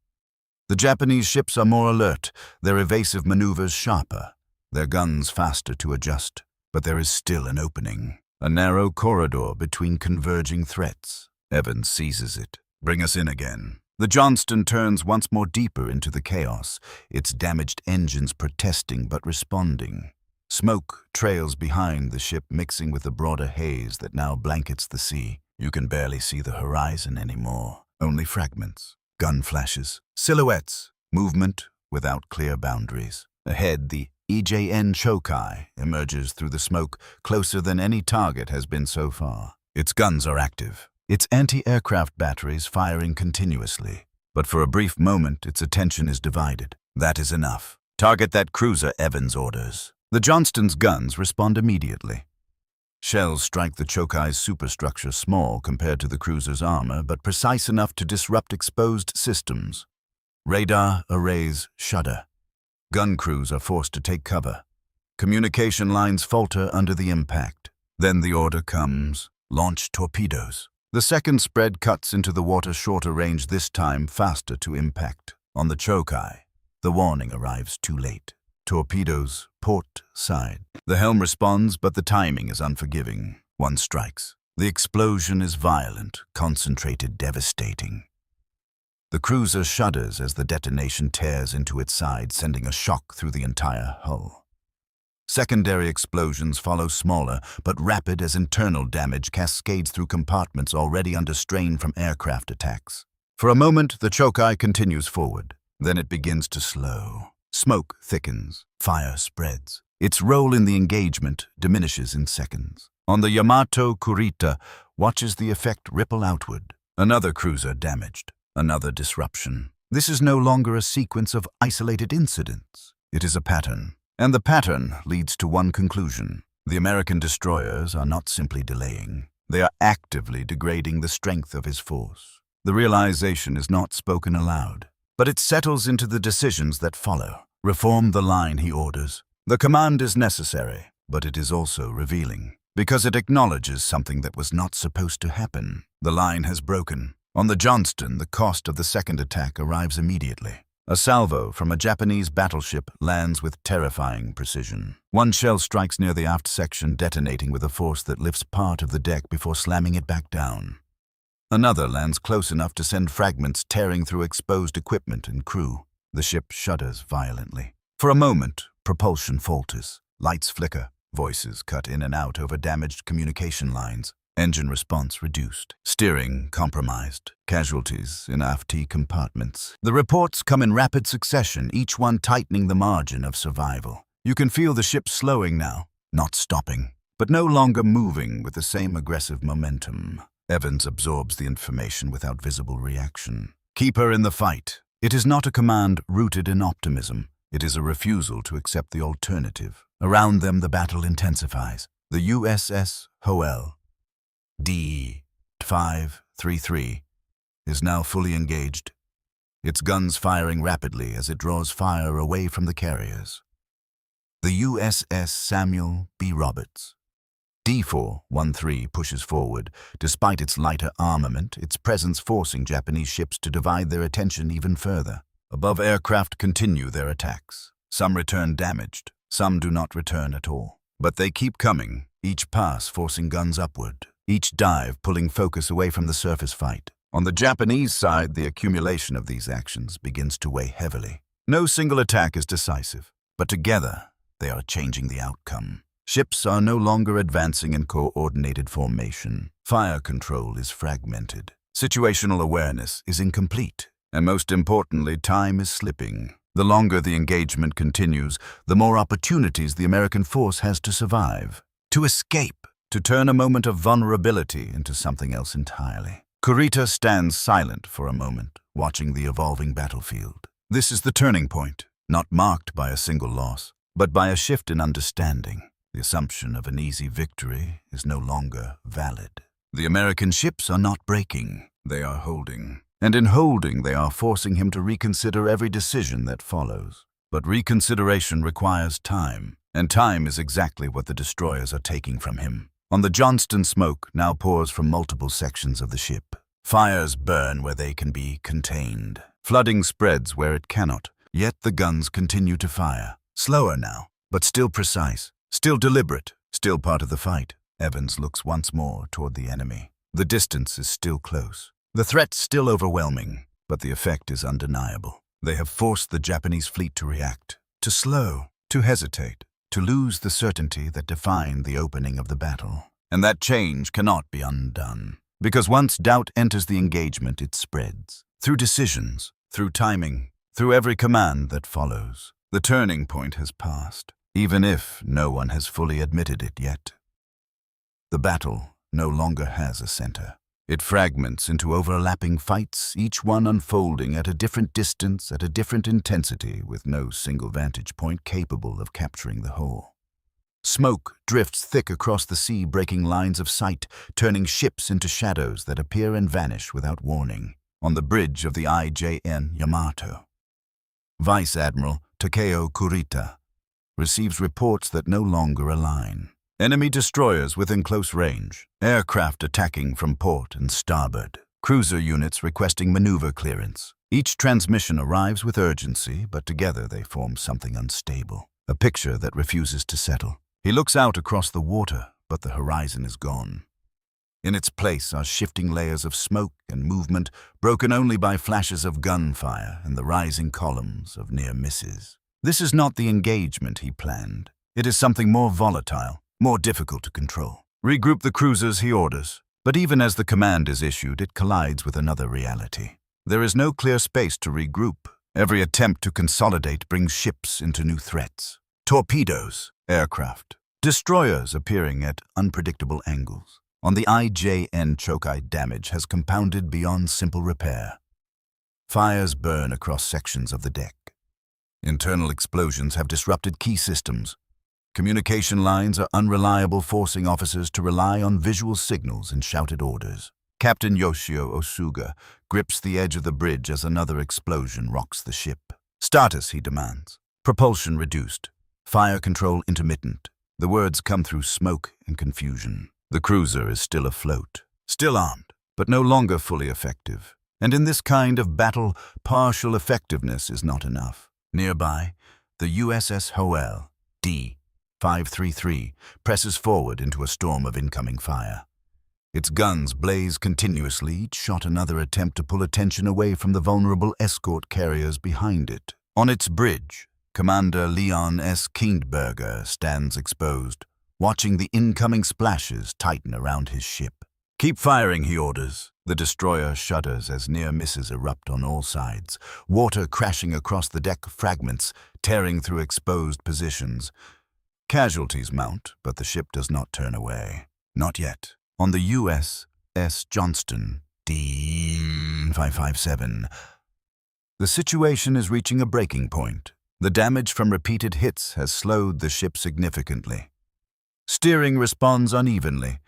S1: The Japanese ships are more alert, their evasive maneuvers sharper, their guns faster to adjust. But there is still an opening, a narrow corridor between converging threats. Evans seizes it. Bring us in again. The Johnston turns once more deeper into the chaos, its damaged engines protesting but responding. Smoke trails behind the ship, mixing with the broader haze that now blankets the sea. You can barely see the horizon anymore. Only fragments, gun flashes, silhouettes, movement without clear boundaries. Ahead, the EJN Chokai emerges through the smoke, closer than any target has been so far. Its guns are active, its anti-aircraft batteries firing continuously. But for a brief moment, its attention is divided. That is enough. Target that cruiser, Evans orders. The Johnston's guns respond immediately. Shells strike the Chokai's superstructure, small compared to the cruiser's armor, but precise enough to disrupt exposed systems. Radar arrays shudder. Gun crews are forced to take cover. Communication lines falter under the impact. Then the order comes: launch torpedoes. The second spread cuts into the water, shorter range, this time faster to impact. On the Chokai, the warning arrives too late. Torpedoes, port side. The helm responds, but the timing is unforgiving. One strikes. The explosion is violent, concentrated, devastating. The cruiser shudders as the detonation tears into its side, sending a shock through the entire hull. Secondary explosions follow, smaller but rapid, as internal damage cascades through compartments already under strain from aircraft attacks. For a moment, the choke-eye continues forward. Then it begins to slow. Smoke thickens. Fire spreads. Its role in the engagement diminishes in seconds. On the Yamato, Kurita watches the effect ripple outward. Another cruiser damaged. Another disruption. This is no longer a sequence of isolated incidents. It is a pattern. And the pattern leads to one conclusion. The American destroyers are not simply delaying. They are actively degrading the strength of his force. The realization is not spoken aloud, but it settles into the decisions that follow. Reform the line, he orders. The command is necessary, but it is also revealing, because it acknowledges something that was not supposed to happen. The line has broken. On the Johnston, the cost of the second attack arrives immediately. A salvo from a Japanese battleship lands with terrifying precision. One shell strikes near the aft section, detonating with a force that lifts part of the deck before slamming it back down. Another lands close enough to send fragments tearing through exposed equipment and crew. The ship shudders violently. For a moment, propulsion falters. Lights flicker. Voices cut in and out over damaged communication lines. Engine response reduced. Steering compromised. Casualties in aft compartments. The reports come in rapid succession, each one tightening the margin of survival. You can feel the ship slowing now, not stopping, but no longer moving with the same aggressive momentum. Evans absorbs the information without visible reaction. Keep her in the fight. It is not a command rooted in optimism. It is a refusal to accept the alternative. Around them, the battle intensifies. The USS Hoel, DE 533, is now fully engaged, its guns firing rapidly as it draws fire away from the carriers. The USS Samuel B. Roberts, D413, pushes forward. Despite its lighter armament, its presence forcing Japanese ships to divide their attention even further. Above, aircraft continue their attacks. Some return damaged, some do not return at all. But they keep coming, each pass forcing guns upward. Each dive pulling focus away from the surface fight. On the Japanese side, the accumulation of these actions begins to weigh heavily. No single attack is decisive, but together they are changing the outcome. Ships are no longer advancing in coordinated formation. Fire control is fragmented. Situational awareness is incomplete. And most importantly, time is slipping. The longer the engagement continues, the more opportunities the American force has to survive, to escape, to turn a moment of vulnerability into something else entirely. Kurita stands silent for a moment, watching the evolving battlefield. This is the turning point, not marked by a single loss, but by a shift in understanding. The assumption of an easy victory is no longer valid. The American ships are not breaking, they are holding. And in holding, they are forcing him to reconsider every decision that follows. But reconsideration requires time, and time is exactly what the destroyers are taking from him. On the Johnston, smoke now pours from multiple sections of the ship. Fires burn where they can be contained. Flooding spreads where it cannot. Yet the guns continue to fire. Slower now, but still precise, still deliberate, still part of the fight. Evans looks once more toward the enemy. The distance is still close. The threat still overwhelming, but the effect is undeniable. They have forced the Japanese fleet to react, to slow, to hesitate, to lose the certainty that defined the opening of the battle. And that change cannot be undone, because once doubt enters the engagement, it spreads. Through decisions, through timing, through every command that follows. The turning point has passed, even if no one has fully admitted it yet. The battle no longer has a center. It fragments into overlapping fights, each one unfolding at a different distance, at a different intensity, with no single vantage point capable of capturing the whole. Smoke drifts thick across the sea, breaking lines of sight, turning ships into shadows that appear and vanish without warning. On the bridge of the IJN Yamato, Vice Admiral Takeo Kurita receives reports that no longer align. Enemy destroyers within close range, aircraft attacking from port and starboard, cruiser units requesting maneuver clearance. Each transmission arrives with urgency, but together they form something unstable, a picture that refuses to settle. He looks out across the water, but the horizon is gone. In its place are shifting layers of smoke and movement, broken only by flashes of gunfire and the rising columns of near misses. This is not the engagement he planned. It is something more volatile, more difficult to control. Regroup the cruisers, he orders. But even as the command is issued, it collides with another reality. There is no clear space to regroup. Every attempt to consolidate brings ships into new threats. Torpedoes, aircraft, destroyers appearing at unpredictable angles. On the IJN Chokai, damage has compounded beyond simple repair. Fires burn across sections of the deck. Internal explosions have disrupted key systems. Communication lines are unreliable, forcing officers to rely on visual signals and shouted orders. Captain Yoshio Osuga grips the edge of the bridge as another explosion rocks the ship. Status, he demands. Propulsion reduced. Fire control intermittent. The words come through smoke and confusion. The cruiser is still afloat, still armed, but no longer fully effective. And in this kind of battle, partial effectiveness is not enough. Nearby, the USS Hoel, D-533, presses forward into a storm of incoming fire. Its guns blaze continuously, each shot another attempt to pull attention away from the vulnerable escort carriers behind it. On its bridge, Commander Leon S. Kindberger stands exposed, watching the incoming splashes tighten around his ship. Keep firing, he orders. The destroyer shudders as near misses erupt on all sides, water crashing across the deck, fragments tearing through exposed positions. Casualties mount, but the ship does not turn away. Not yet. On the USS Johnston, D-557, the situation is reaching a breaking point. The damage from repeated hits has slowed the ship significantly. Steering responds unevenly.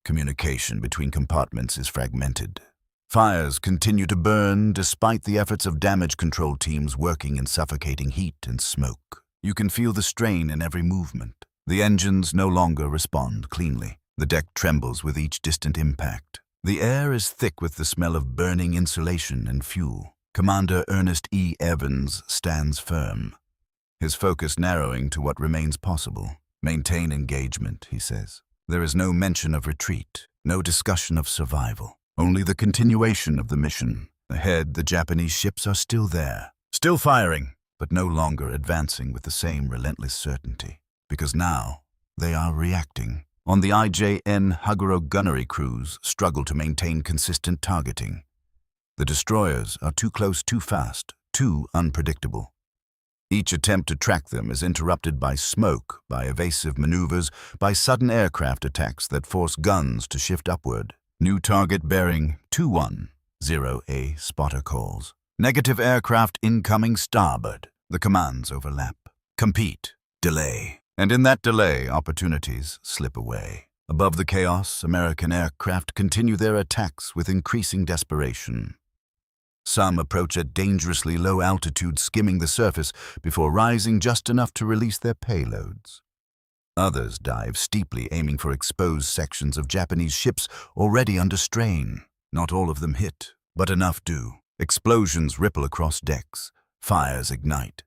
S1: Communication between compartments is fragmented. Fires continue to burn despite the efforts of damage control teams working in suffocating heat and smoke. You can feel the strain in every movement. The engines no longer respond cleanly. The deck trembles with each distant impact. The air is thick with the smell of burning insulation and fuel. Commander Ernest E. Evans stands firm, his focus narrowing to what remains possible. Maintain engagement, he says. There is no mention of retreat, no discussion of survival, only the continuation of the mission. Ahead, the Japanese ships are still there, still firing, but no longer advancing with the same relentless certainty, because now they are reacting. On the IJN Haguro gunnery crews struggle to maintain consistent targeting. The destroyers are too close too fast, too unpredictable. Each attempt to track them is interrupted by smoke, by evasive maneuvers, by sudden aircraft attacks that force guns to shift upward. New target bearing 210A spotter calls. Negative aircraft incoming starboard. The commands overlap. Compete. Delay. And in that delay, opportunities slip away. Above the chaos, American aircraft continue their attacks with increasing desperation. Some approach at dangerously low altitude, skimming the surface before rising just enough to release their payloads. Others dive steeply, aiming for exposed sections of Japanese ships already under strain. Not all of them hit, but enough do. Explosions ripple across decks. Fires ignite.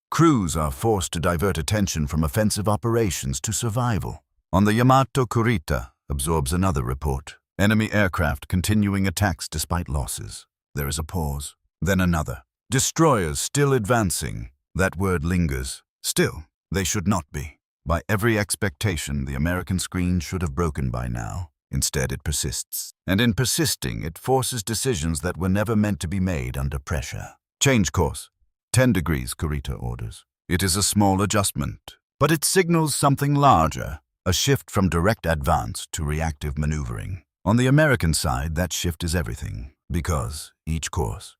S1: Crews are forced to divert attention from offensive operations to survival. On the Yamato Kurita, absorbs another report. Enemy aircraft continuing attacks despite losses. There is a pause, then another. Destroyers still advancing. That word lingers. Still, they should not be. By every expectation, the American screen should have broken by now. Instead, it persists. And in persisting, it forces decisions that were never meant to be made under pressure. Change course. 10 degrees, Kurita orders. It is a small adjustment, but it signals something larger, a shift from direct advance to reactive maneuvering. On the American side, that shift is everything, because each course,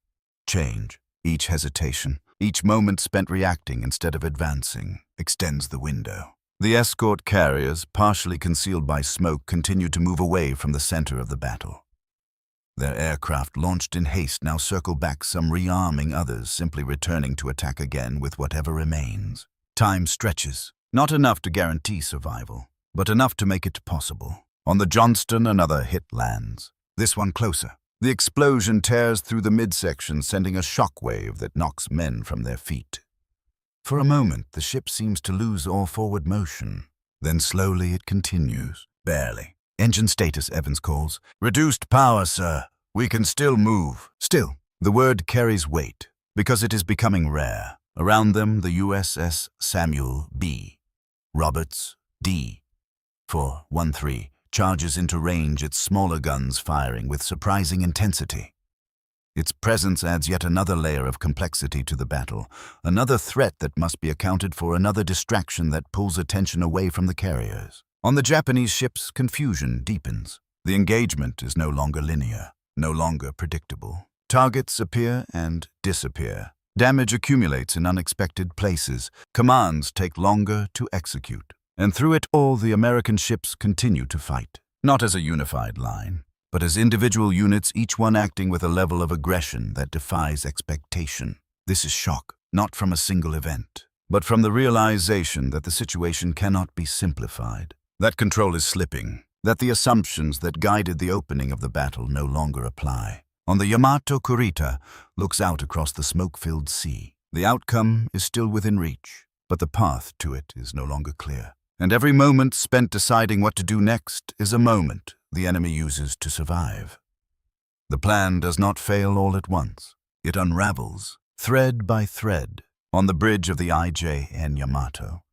S1: change, each hesitation, each moment spent reacting instead of advancing, extends the window. The escort carriers, partially concealed by smoke, continue to move away from the center of the battle. Their aircraft, launched in haste, now circle back, some rearming, others simply returning to attack again with whatever remains. Time stretches, not enough to guarantee survival, but enough to make it possible. On the Johnston, another hit lands, this one closer. The explosion tears through the midsection, sending a shockwave that knocks men from their feet. For a moment, the ship seems to lose all forward motion. Then slowly it continues, barely. Engine status, Evans calls. Reduced power, sir. We can still move. Still, the word carries weight, because it is becoming rare. Around them, the USS Samuel B. Roberts, D-413, charges into range, its smaller guns firing with surprising intensity. Its presence adds yet another layer of complexity to the battle, another threat that must be accounted for, another distraction that pulls attention away from the carriers. On the Japanese ships, confusion deepens. The engagement is no longer linear, no longer predictable. Targets appear and disappear. Damage accumulates in unexpected places. Commands take longer to execute. And through it all, the American ships continue to fight, not as a unified line, but as individual units, each one acting with a level of aggression that defies expectation. This is shock, not from a single event, but from the realization that the situation cannot be simplified, that control is slipping, that the assumptions that guided the opening of the battle no longer apply. On the Yamato Kurita looks out across the smoke-filled sea. The outcome is still within reach, but the path to it is no longer clear. And every moment spent deciding what to do next is a moment the enemy uses to survive. The plan does not fail all at once. It unravels, thread by thread. On the bridge of the IJN Yamato,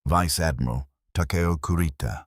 S1: Vice Admiral Takeo Kurita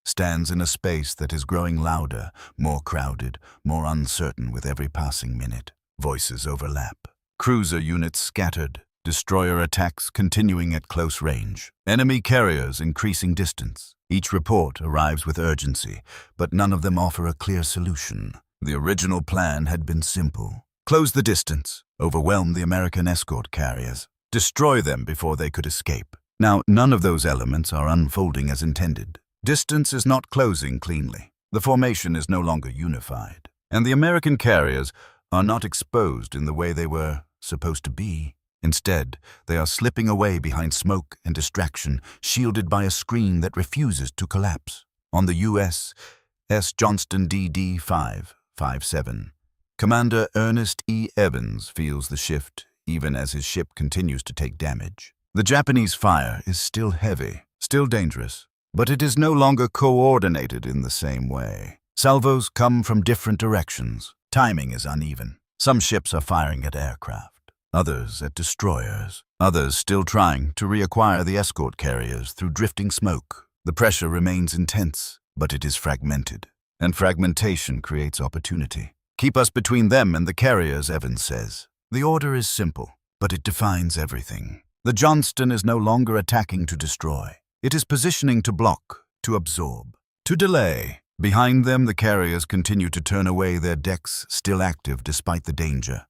S1: stands in a space that is growing louder, more crowded, more uncertain with every passing minute. Voices overlap. Cruiser units scattered. Destroyer attacks continuing at close range. Enemy carriers increasing distance. Each report arrives with urgency, but none of them offer a clear solution. The original plan had been simple. Close the distance, overwhelm the American escort carriers, destroy them before they could escape. Now, none of those elements are unfolding as intended. Distance is not closing cleanly. The formation is no longer unified. And the American carriers are not exposed in the way they were supposed to be. Instead, they are slipping away behind smoke and distraction, shielded by a screen that refuses to collapse. On the USS Johnston DD-557, Commander Ernest E. Evans feels the shift, even as his ship continues to take damage. The Japanese fire is still heavy, still dangerous, but it is no longer coordinated in the same way. Salvos come from different directions. Timing is uneven. Some ships are firing at aircraft, others at destroyers, others still trying to reacquire the escort carriers through drifting smoke. The pressure remains intense, but it is fragmented, and fragmentation creates opportunity. Keep us between them and the carriers, Evans says. The order is simple, but it defines everything. The Johnston is no longer attacking to destroy. It is positioning to block, to absorb, to delay. Behind them, the carriers continue to turn away, their decks still active despite the danger.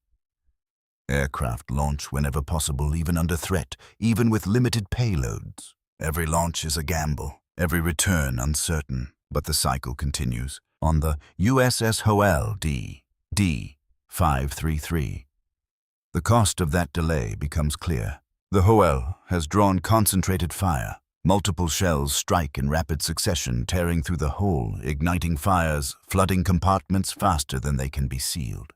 S1: Aircraft launch whenever possible, even under threat, even with limited payloads. Every launch is a gamble, every return uncertain, but the cycle continues. On the USS Hoel D-533, the cost of that delay becomes clear. The Hoel has drawn concentrated fire. Multiple shells strike in rapid succession, tearing through the hull, igniting fires, flooding compartments faster than they can be sealed.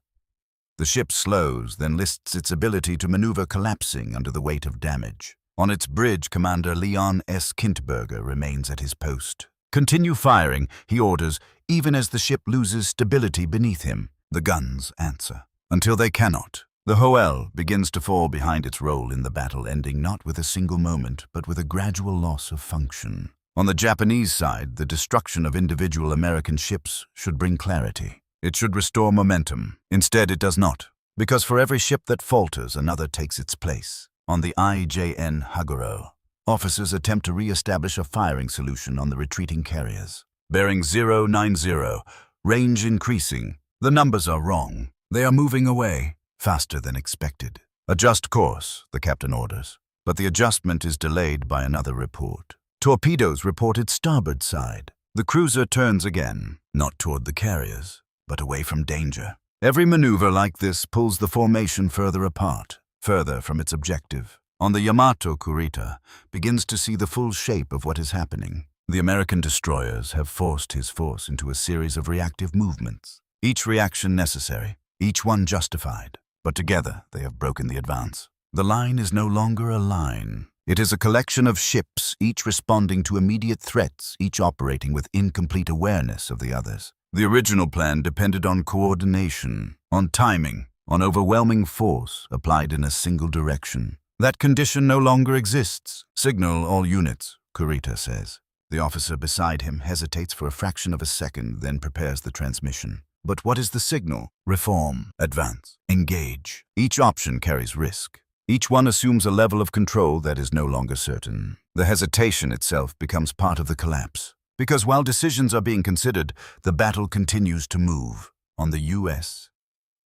S1: The ship slows, then lists its ability to maneuver, collapsing under the weight of damage. On its bridge, Commander Leon S. Kintberger remains at his post. Continue firing, he orders, even as the ship loses stability beneath him. The guns answer. Until they cannot. The Hoel begins to fall behind its role in the battle, ending not with a single moment, but with a gradual loss of function. On the Japanese side, the destruction of individual American ships should bring clarity. It should restore momentum. Instead, it does not, because for every ship that falters, another takes its place. On the IJN Haguro, officers attempt to re-establish a firing solution on the retreating carriers. Bearing 090, range increasing. The numbers are wrong. They are moving away, faster than expected. Adjust course, the captain orders. But the adjustment is delayed by another report. Torpedoes reported starboard side. The cruiser turns again, not toward the carriers, but away from danger. Every maneuver like this pulls the formation further apart, further from its objective. On the Yamato Kurita begins to see the full shape of what is happening. The American destroyers have forced his force into a series of reactive movements, each reaction necessary, each one justified, but together they have broken the advance. The line is no longer a line. It is a collection of ships, each responding to immediate threats, each operating with incomplete awareness of the others. The original plan depended on coordination, on timing, on overwhelming force applied in a single direction. That condition no longer exists. Signal all units. Kurita says. The officer beside him hesitates for a fraction of a second, then prepares the transmission. But what is the signal? Reform, advance, engage. Each option carries risk. Each one assumes a level of control that is no longer certain. The hesitation itself becomes part of the collapse. Because while decisions are being considered, the battle continues to move. On the U.S.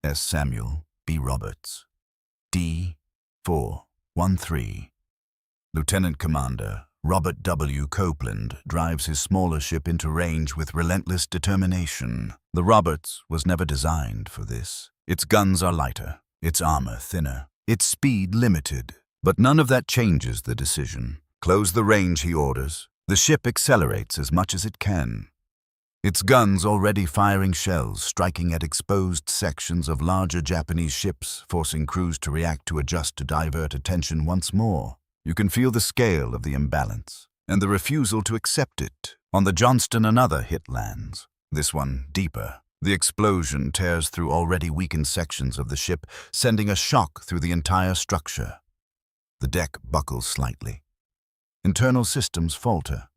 S1: S. Samuel B. Roberts, D-413. Lieutenant Commander Robert W. Copeland drives his smaller ship into range with relentless determination. The Roberts was never designed for this. Its guns are lighter, its armor thinner, its speed limited. But none of that changes the decision. Close the range, he orders. The ship accelerates as much as it can. Its guns already firing shells, striking at exposed sections of larger Japanese ships, forcing crews to react, to adjust, to divert attention once more. You can feel the scale of the imbalance, and the refusal to accept it. On the Johnston, another hit lands, this one deeper. The explosion tears through already weakened sections of the ship, sending a shock through the entire structure. The deck buckles slightly. Internal systems falter.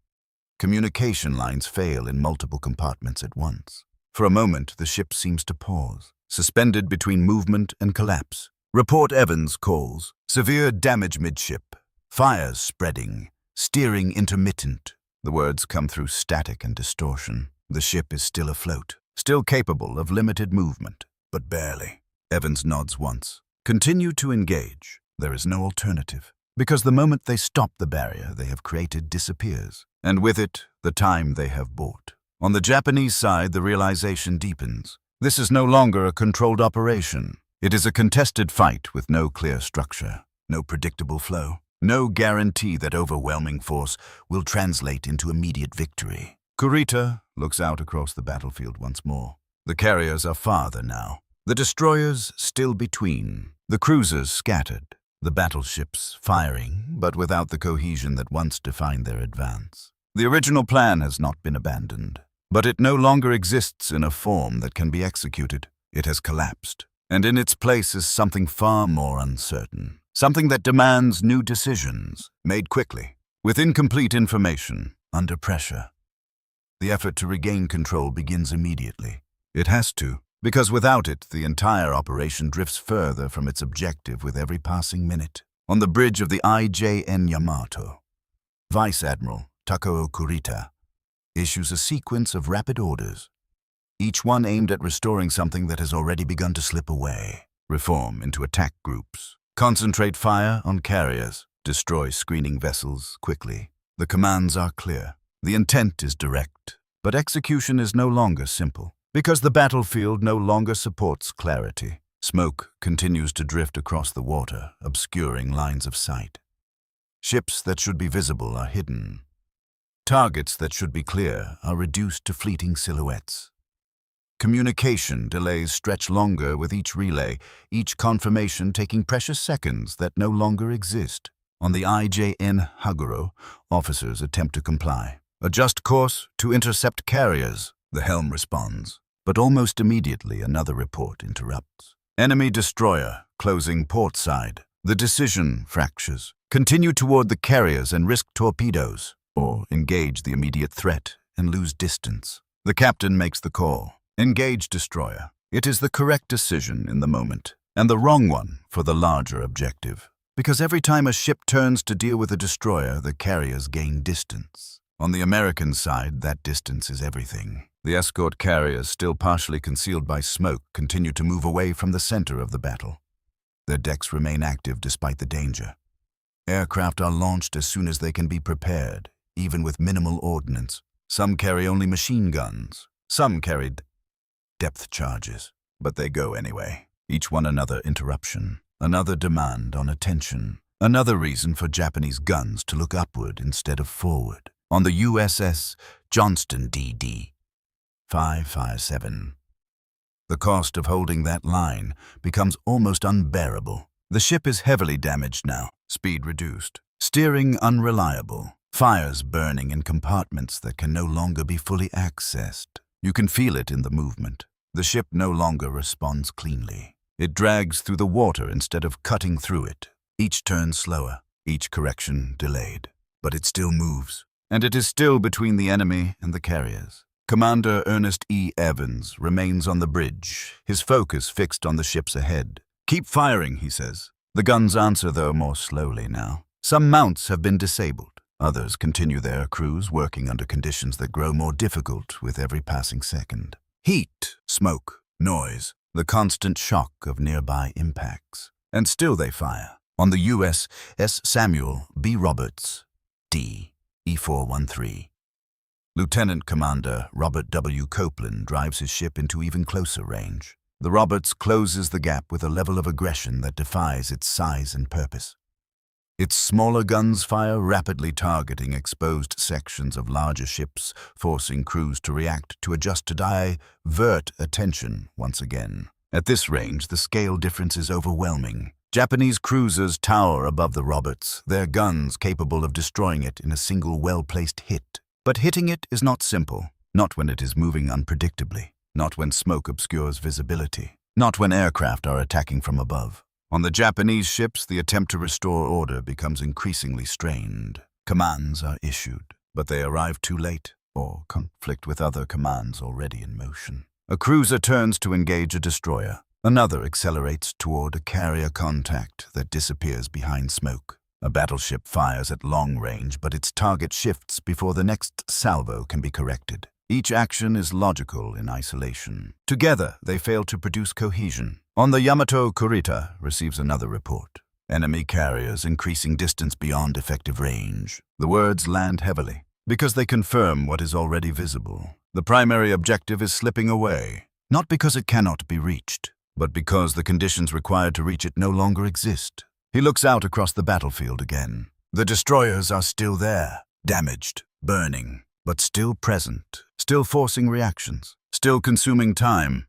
S1: Communication lines fail in multiple compartments at once. For a moment, the ship seems to pause, suspended between movement and collapse. Report Evans calls. Severe damage midship. Fires spreading. Steering intermittent. The words come through static and distortion. The ship is still afloat, still capable of limited movement, but barely. Evans nods once. Continue to engage. There is no alternative. Because the moment they stop, the barrier they have created disappears, and with it, the time they have bought. On the Japanese side, the realization deepens. This is no longer a controlled operation. It is a contested fight with no clear structure, no predictable flow, no guarantee that overwhelming force will translate into immediate victory. Kurita looks out across the battlefield once more. The carriers are farther now, the destroyers still between, the cruisers scattered. The battleships firing, but without the cohesion that once defined their advance. The original plan has not been abandoned, but it no longer exists in a form that can be executed. It has collapsed, and in its place is something far more uncertain, something that demands new decisions, made quickly, with incomplete information, under pressure. The effort to regain control begins immediately. It has to. Because without it, the entire operation drifts further from its objective with every passing minute. On the bridge of the IJN Yamato, Vice Admiral Takao Kurita issues a sequence of rapid orders, each one aimed at restoring something that has already begun to slip away. Reform into attack groups. Concentrate fire on carriers. Destroy screening vessels quickly. The commands are clear. The intent is direct. But execution is no longer simple. Because the battlefield no longer supports clarity. Smoke continues to drift across the water, obscuring lines of sight. Ships that should be visible are hidden. Targets that should be clear are reduced to fleeting silhouettes. Communication delays stretch longer with each relay, each confirmation taking precious seconds that no longer exist. On the IJN Haguro, officers attempt to comply. Adjust course to intercept carriers. The helm responds. But almost immediately another report interrupts. Enemy destroyer, closing port side. The decision fractures. Continue toward the carriers and risk torpedoes, or engage the immediate threat and lose distance. The captain makes the call. Engage destroyer. It is the correct decision in the moment, and the wrong one for the larger objective. Because every time a ship turns to deal with a destroyer, the carriers gain distance. On the American side, that distance is everything. The escort carriers, still partially concealed by smoke, continue to move away from the center of the battle. Their decks remain active despite the danger. Aircraft are launched as soon as they can be prepared, even with minimal ordnance. Some carry only machine guns. Some carried depth charges, but they go anyway. Each one another interruption, another demand on attention, another reason for Japanese guns to look upward instead of forward. On the USS Johnston DD 557. The cost of holding that line becomes almost unbearable. The ship is heavily damaged now, speed reduced, steering unreliable, fires burning in compartments that can no longer be fully accessed. You can feel it in the movement. The ship no longer responds cleanly. It drags through the water instead of cutting through it, each turn slower, each correction delayed. but it still moves. And it is still between the enemy and the carriers. Commander Ernest E. Evans remains on the bridge, his focus fixed on the ships ahead. "Keep firing," he says. The guns answer, though more slowly now. Some mounts have been disabled. Others continue their cruise, working under conditions that grow more difficult with every passing second. Heat, smoke, noise, the constant shock of nearby impacts. And still they fire. On the USS Samuel B. Roberts, D. E-413. Lieutenant Commander Robert W. Copeland drives his ship into even closer range. The Roberts closes the gap with a level of aggression that defies its size and purpose. Its smaller guns fire rapidly, targeting exposed sections of larger ships, forcing crews to react, to adjust, to divert attention once again. At this range, the scale difference is overwhelming. Japanese cruisers tower above the Roberts, their guns capable of destroying it in a single well-placed hit. But hitting it is not simple, not when it is moving unpredictably, not when smoke obscures visibility, not when aircraft are attacking from above. On the Japanese ships, the attempt to restore order becomes increasingly strained. Commands are issued, but they arrive too late or conflict with other commands already in motion. A cruiser turns to engage a destroyer. Another accelerates toward a carrier contact that disappears behind smoke. A battleship fires at long range, but its target shifts before the next salvo can be corrected. Each action is logical in isolation. Together, they fail to produce cohesion. On the Yamato, Kurita receives another report. Enemy carriers increasing distance beyond effective range. The words land heavily, because they confirm what is already visible. The primary objective is slipping away, not because it cannot be reached, but because the conditions required to reach it no longer exist. He looks out across the battlefield again. The destroyers are still there, damaged, burning, but still present, still forcing reactions, still consuming time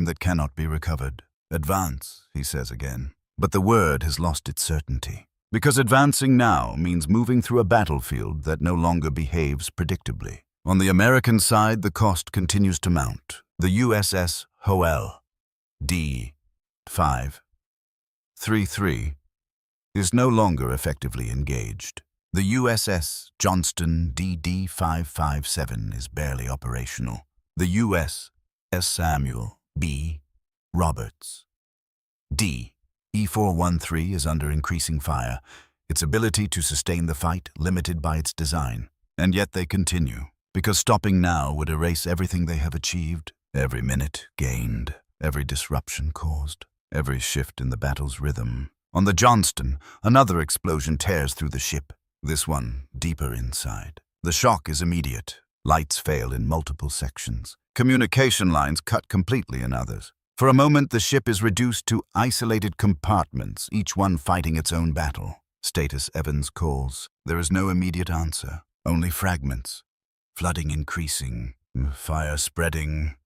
S1: that cannot be recovered. "Advance," he says again. But the word has lost its certainty, because advancing now means moving through a battlefield that no longer behaves predictably. On the American side, the cost continues to mount. The USS Howell, D. 533, is no longer effectively engaged. The USS Johnston DD 557 is barely operational. The USS Samuel B. Roberts, D. E-413 is under increasing fire, its ability to sustain the fight limited by its design. And yet they continue, because stopping now would erase everything they have achieved, every minute gained, every disruption caused, every shift in the battle's rhythm. On the Johnston, another explosion tears through the ship, this one deeper inside. The shock is immediate. Lights fail in multiple sections. Communication lines cut completely in others. For a moment, the ship is reduced to isolated compartments, each one fighting its own battle. Status Evans calls. There is no immediate answer, only fragments. Flooding increasing, fire spreading,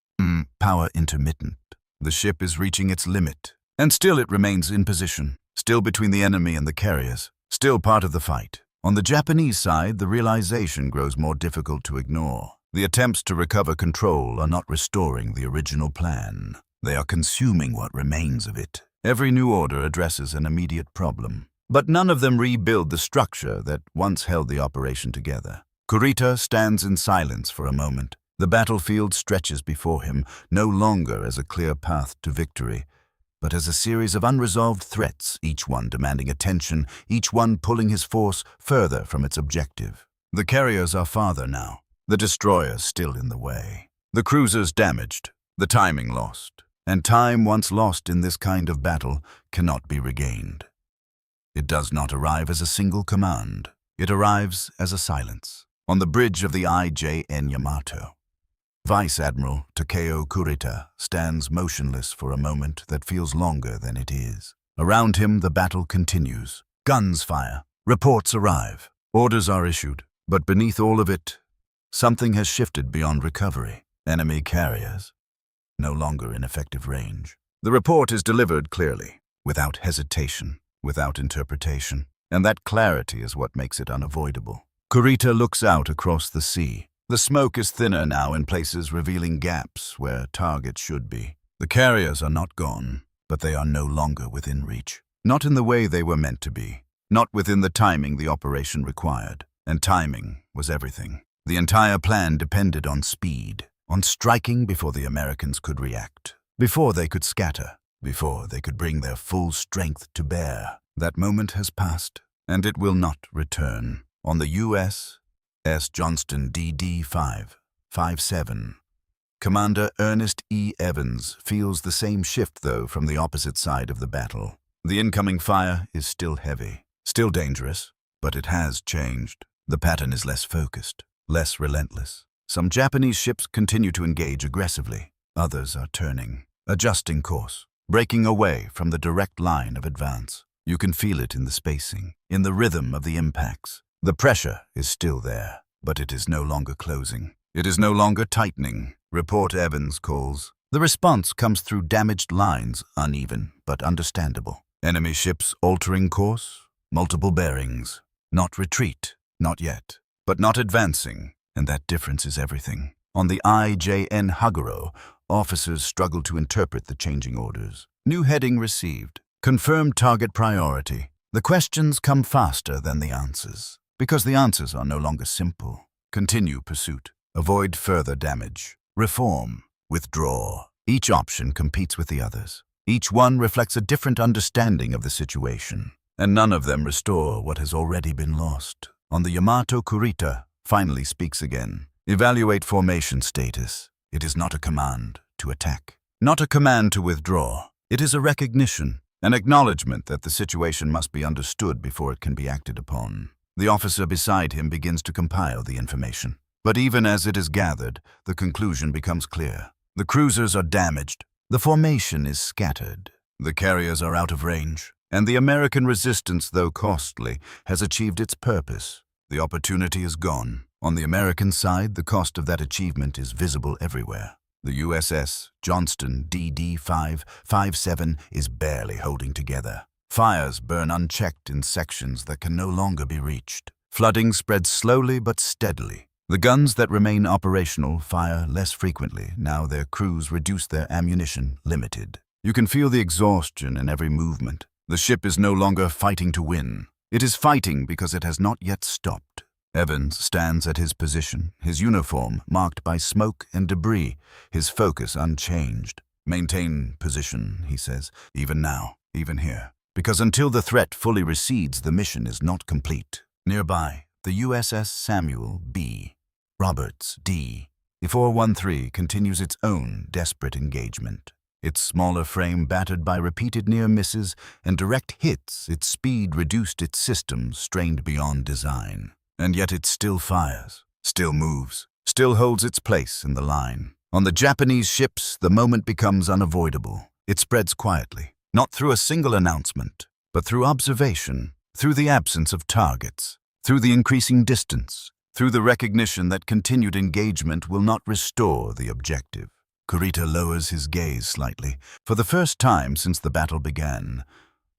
S1: power intermittent. The ship is reaching its limit, and still it remains in position, still between the enemy and the carriers, still part of the fight. On the Japanese side, the realization grows more difficult to ignore. The attempts to recover control are not restoring the original plan. They are consuming what remains of it. Every new order addresses an immediate problem, but none of them rebuild the structure that once held the operation together. Kurita stands in silence for a moment. The battlefield stretches before him, no longer as a clear path to victory, but as a series of unresolved threats, each one demanding attention, each one pulling his force further from its objective. The carriers are farther now, the destroyers still in the way. The cruisers damaged, the timing lost. And time once lost in this kind of battle cannot be regained. It does not arrive as a single command. It arrives as a silence. On the bridge of the IJN Yamato, Vice Admiral Takeo Kurita stands motionless for a moment that feels longer than it is. Around him, the battle continues. Guns fire. Reports arrive. Orders are issued. But beneath all of it, something has shifted beyond recovery. Enemy carriers, no longer in effective range. The report is delivered clearly, without hesitation, without interpretation, and that clarity is what makes it unavoidable. Kurita looks out across the sea. The smoke is thinner now in places, revealing gaps where targets should be. The carriers are not gone, but they are no longer within reach. Not in the way they were meant to be, not within the timing the operation required. and timing was everything. The entire plan depended on speed, on striking before the Americans could react, before they could scatter, before they could bring their full strength to bear. That moment has passed, and it will not return. On the U.S.S. Johnston DD-557, Commander Ernest E. Evans feels the same shift, though, from the opposite side of the battle. The incoming fire is still heavy, still dangerous, but it has changed. The pattern is less focused, less relentless. Some Japanese ships continue to engage aggressively. Others are turning, adjusting course, breaking away from the direct line of advance. You can feel it in the spacing, in the rhythm of the impacts. The pressure is still there, but it is no longer closing. It is no longer tightening. Report Evans calls. The response comes through damaged lines, uneven but understandable. Enemy ships altering course, multiple bearings. Not retreat, not yet, but not advancing, and that difference is everything. On the IJN Haguro, officers struggle to interpret the changing orders. New heading received. Confirmed target priority. The questions come faster than the answers, because the answers are no longer simple. Continue pursuit. Avoid further damage. Reform. Withdraw. Each option competes with the others. Each one reflects a different understanding of the situation, and none of them restore what has already been lost. On the Yamato, Kurita finally speaks again. Evaluate formation status. It is not a command to attack, not a command to withdraw. It is a recognition, an acknowledgement that the situation must be understood before it can be acted upon. The officer beside him begins to compile the information. But even as it is gathered, the conclusion becomes clear. The cruisers are damaged. The formation is scattered. The carriers are out of range. And the American resistance, though costly, has achieved its purpose. The opportunity is gone. On the American side, the cost of that achievement is visible everywhere. The USS Johnston DD-557 is barely holding together. Fires burn unchecked in sections that can no longer be reached. Flooding spreads slowly but steadily. The guns that remain operational fire less frequently, now their crews reduce their ammunition limited. You can feel the exhaustion in every movement. The ship is no longer fighting to win. It is fighting because it has not yet stopped. Evans stands at his position, his uniform marked by smoke and debris, his focus unchanged. Maintain position, he says, even now, even here. Because until the threat fully recedes, the mission is not complete. Nearby, the USS Samuel B. Roberts D. 413 continues its own desperate engagement. Its smaller frame battered by repeated near misses and direct hits, its speed reduced, its systems strained beyond design. And yet it still fires, still moves, still holds its place in the line. On the Japanese ships, the moment becomes unavoidable. It spreads quietly, not through a single announcement, but through observation, through the absence of targets, through the increasing distance, through the recognition that continued engagement will not restore the objective. Kurita lowers his gaze slightly. For the first time since the battle began,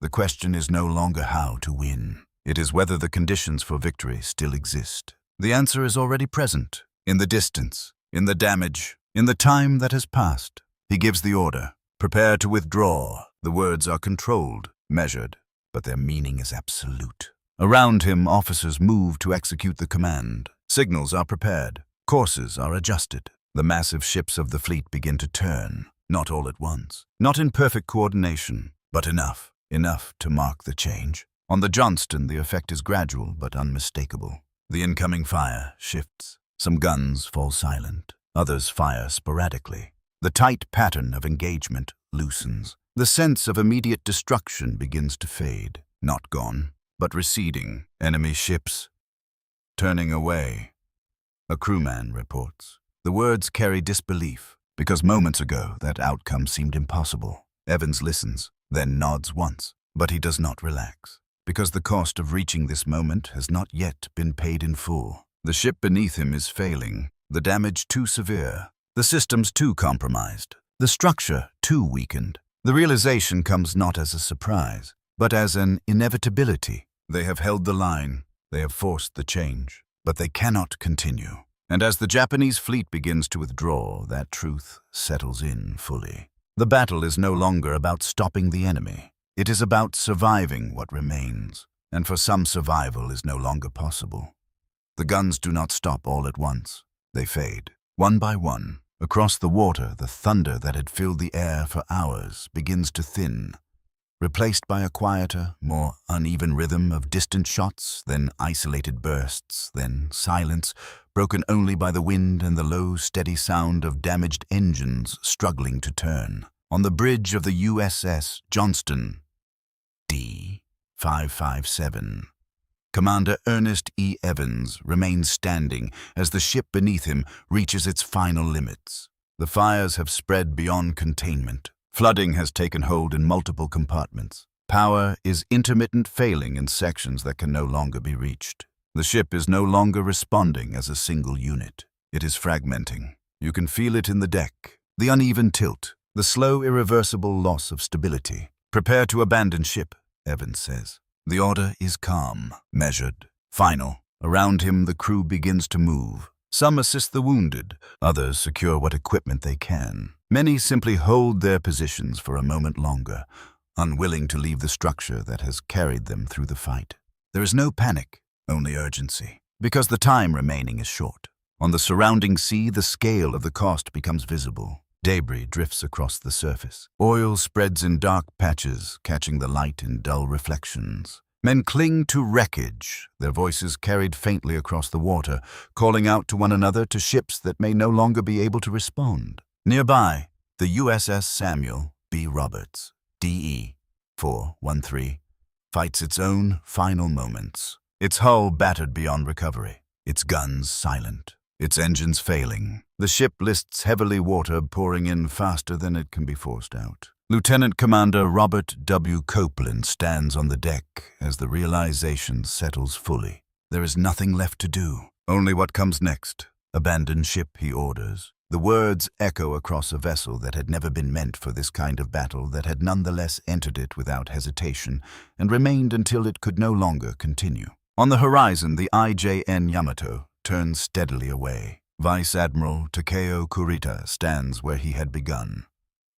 S1: the question is no longer how to win. It is whether the conditions for victory still exist. The answer is already present, in the distance, in the damage, in the time that has passed. He gives the order. Prepare to withdraw. The words are controlled, measured, but their meaning is absolute. Around him, officers move to execute the command. Signals are prepared. Courses are adjusted. The massive ships of the fleet begin to turn, not all at once, not in perfect coordination, but enough to mark the change. On the Johnston, the effect is gradual but unmistakable. The incoming fire shifts. Some guns fall silent. Others fire sporadically. The tight pattern of engagement loosens. The sense of immediate destruction begins to fade. Not gone, but receding. Enemy ships turning away. A crewman reports. The words carry disbelief, because moments ago that outcome seemed impossible. Evans listens, then nods once, but he does not relax, because the cost of reaching this moment has not yet been paid in full. The ship beneath him is failing, the damage too severe, the systems too compromised, the structure too weakened. The realization comes not as a surprise, but as an inevitability. They have held the line, they have forced the change, but they cannot continue. And as the Japanese fleet begins to withdraw, that truth settles in fully. The battle is no longer about stopping the enemy. It is about surviving what remains, and for some survival is no longer possible. The guns do not stop all at once. They fade. One by one, across the water, the thunder that had filled the air for hours begins to thin, replaced by a quieter, more uneven rhythm of distant shots, then isolated bursts, then silence, broken only by the wind and the low, steady sound of damaged engines struggling to turn. On the bridge of the USS Johnston, D-557, Commander Ernest E. Evans remains standing as the ship beneath him reaches its final limits. The fires have spread beyond containment. Flooding has taken hold in multiple compartments. Power is intermittent failing in sections that can no longer be reached. The ship is no longer responding as a single unit. It is fragmenting. You can feel it in the deck, the uneven tilt, the slow, irreversible loss of stability. Prepare to abandon ship, Evans says. The order is calm, measured, final. Around him, the crew begins to move. Some assist the wounded, others secure what equipment they can. Many simply hold their positions for a moment longer, unwilling to leave the structure that has carried them through the fight. There is no panic, only urgency, because the time remaining is short. On the surrounding sea, the scale of the cost becomes visible. Debris drifts across the surface. Oil spreads in dark patches, catching the light in dull reflections. Men cling to wreckage, their voices carried faintly across the water, calling out to one another to ships that may no longer be able to respond. Nearby, the USS Samuel B. Roberts, DE 413, fights its own final moments. Its hull battered beyond recovery, its guns silent, its engines failing. The ship lists heavily, water pouring in faster than it can be forced out. Lieutenant Commander Robert W. Copeland stands on the deck as the realization settles fully. There is nothing left to do, only what comes next. Abandon ship, he orders. The words echo across a vessel that had never been meant for this kind of battle, that had nonetheless entered it without hesitation and remained until it could no longer continue. On the horizon, the IJN Yamato turns steadily away. Vice Admiral Takeo Kurita stands where he had begun.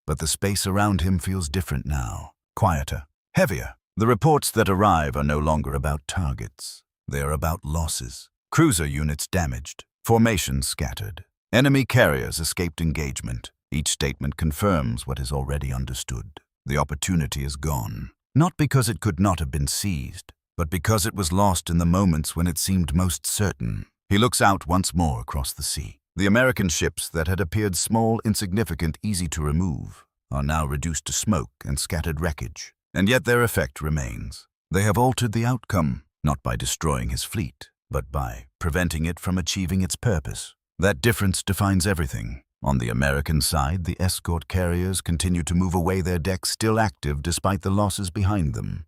S1: But the space around him feels different now, quieter, heavier. The reports that arrive are no longer about targets. They are about losses. Cruiser units damaged, formations scattered. Enemy carriers escaped engagement. Each statement confirms what is already understood. The opportunity is gone, not because it could not have been seized, but because it was lost in the moments when it seemed most certain. He looks out once more across the sea. The American ships that had appeared small, insignificant, easy to remove, are now reduced to smoke and scattered wreckage. And yet their effect remains. They have altered the outcome, not by destroying his fleet, but by preventing it from achieving its purpose. That difference defines everything. On the American side, the escort carriers continue to move away, their decks still active despite the losses behind them.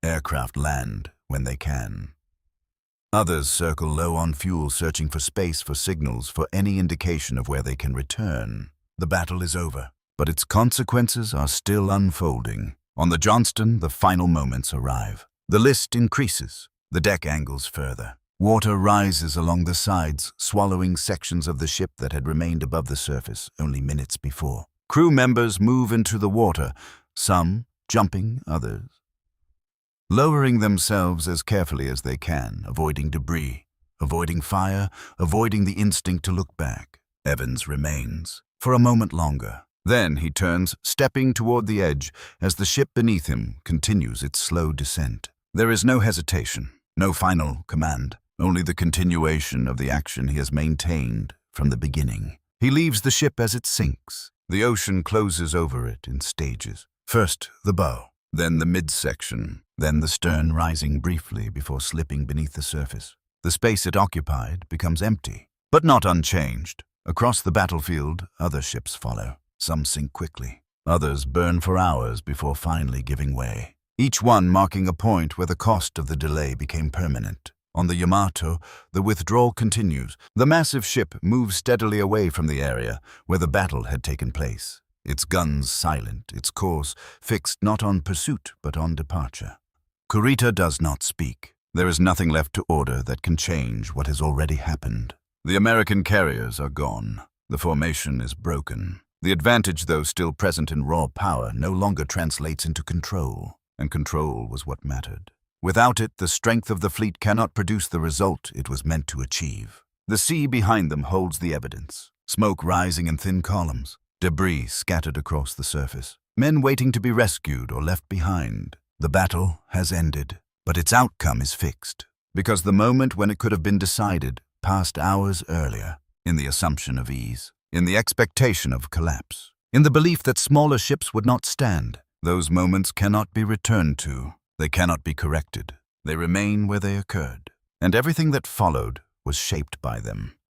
S1: Aircraft land when they can. Others circle low on fuel, searching for space, for signals, for any indication of where they can return. The battle is over, but its consequences are still unfolding. On the Johnston, the final moments arrive. The list increases. The deck angles further. Water rises along the sides, swallowing sections of the ship that had remained above the surface only minutes before. Crew members move into the water, some jumping, others lowering themselves as carefully as they can, avoiding debris, avoiding fire, avoiding the instinct to look back. Evans remains for a moment longer. Then he turns, stepping toward the edge as the ship beneath him continues its slow descent. There is no hesitation, no final command, only the continuation of the action he has maintained from the beginning. He leaves the ship as it sinks. The ocean closes over it in stages. First the bow, then the midsection, then the stern, rising briefly before slipping beneath the surface. The space it occupied becomes empty, but not unchanged. Across the battlefield, other ships follow. Some sink quickly. Others burn for hours before finally giving way, each one marking a point where the cost of the delay became permanent. On the Yamato, the withdrawal continues. The massive ship moves steadily away from the area where the battle had taken place, its guns silent, its course fixed not on pursuit but on departure. Kurita does not speak. There is nothing left to order that can change what has already happened. The American carriers are gone. The formation is broken. The advantage, though still present in raw power, no longer translates into control, and control was what mattered. Without it, the strength of the fleet cannot produce the result it was meant to achieve. The sea behind them holds the evidence. Smoke rising in thin columns, debris scattered across the surface, men waiting to be rescued or left behind. The battle has ended, but its outcome is fixed, because the moment when it could have been decided passed hours earlier, in the assumption of ease, in the expectation of collapse, in the belief that smaller ships would not stand. Those moments cannot be returned to. They cannot be corrected. They remain where they occurred, and everything that followed was shaped by them.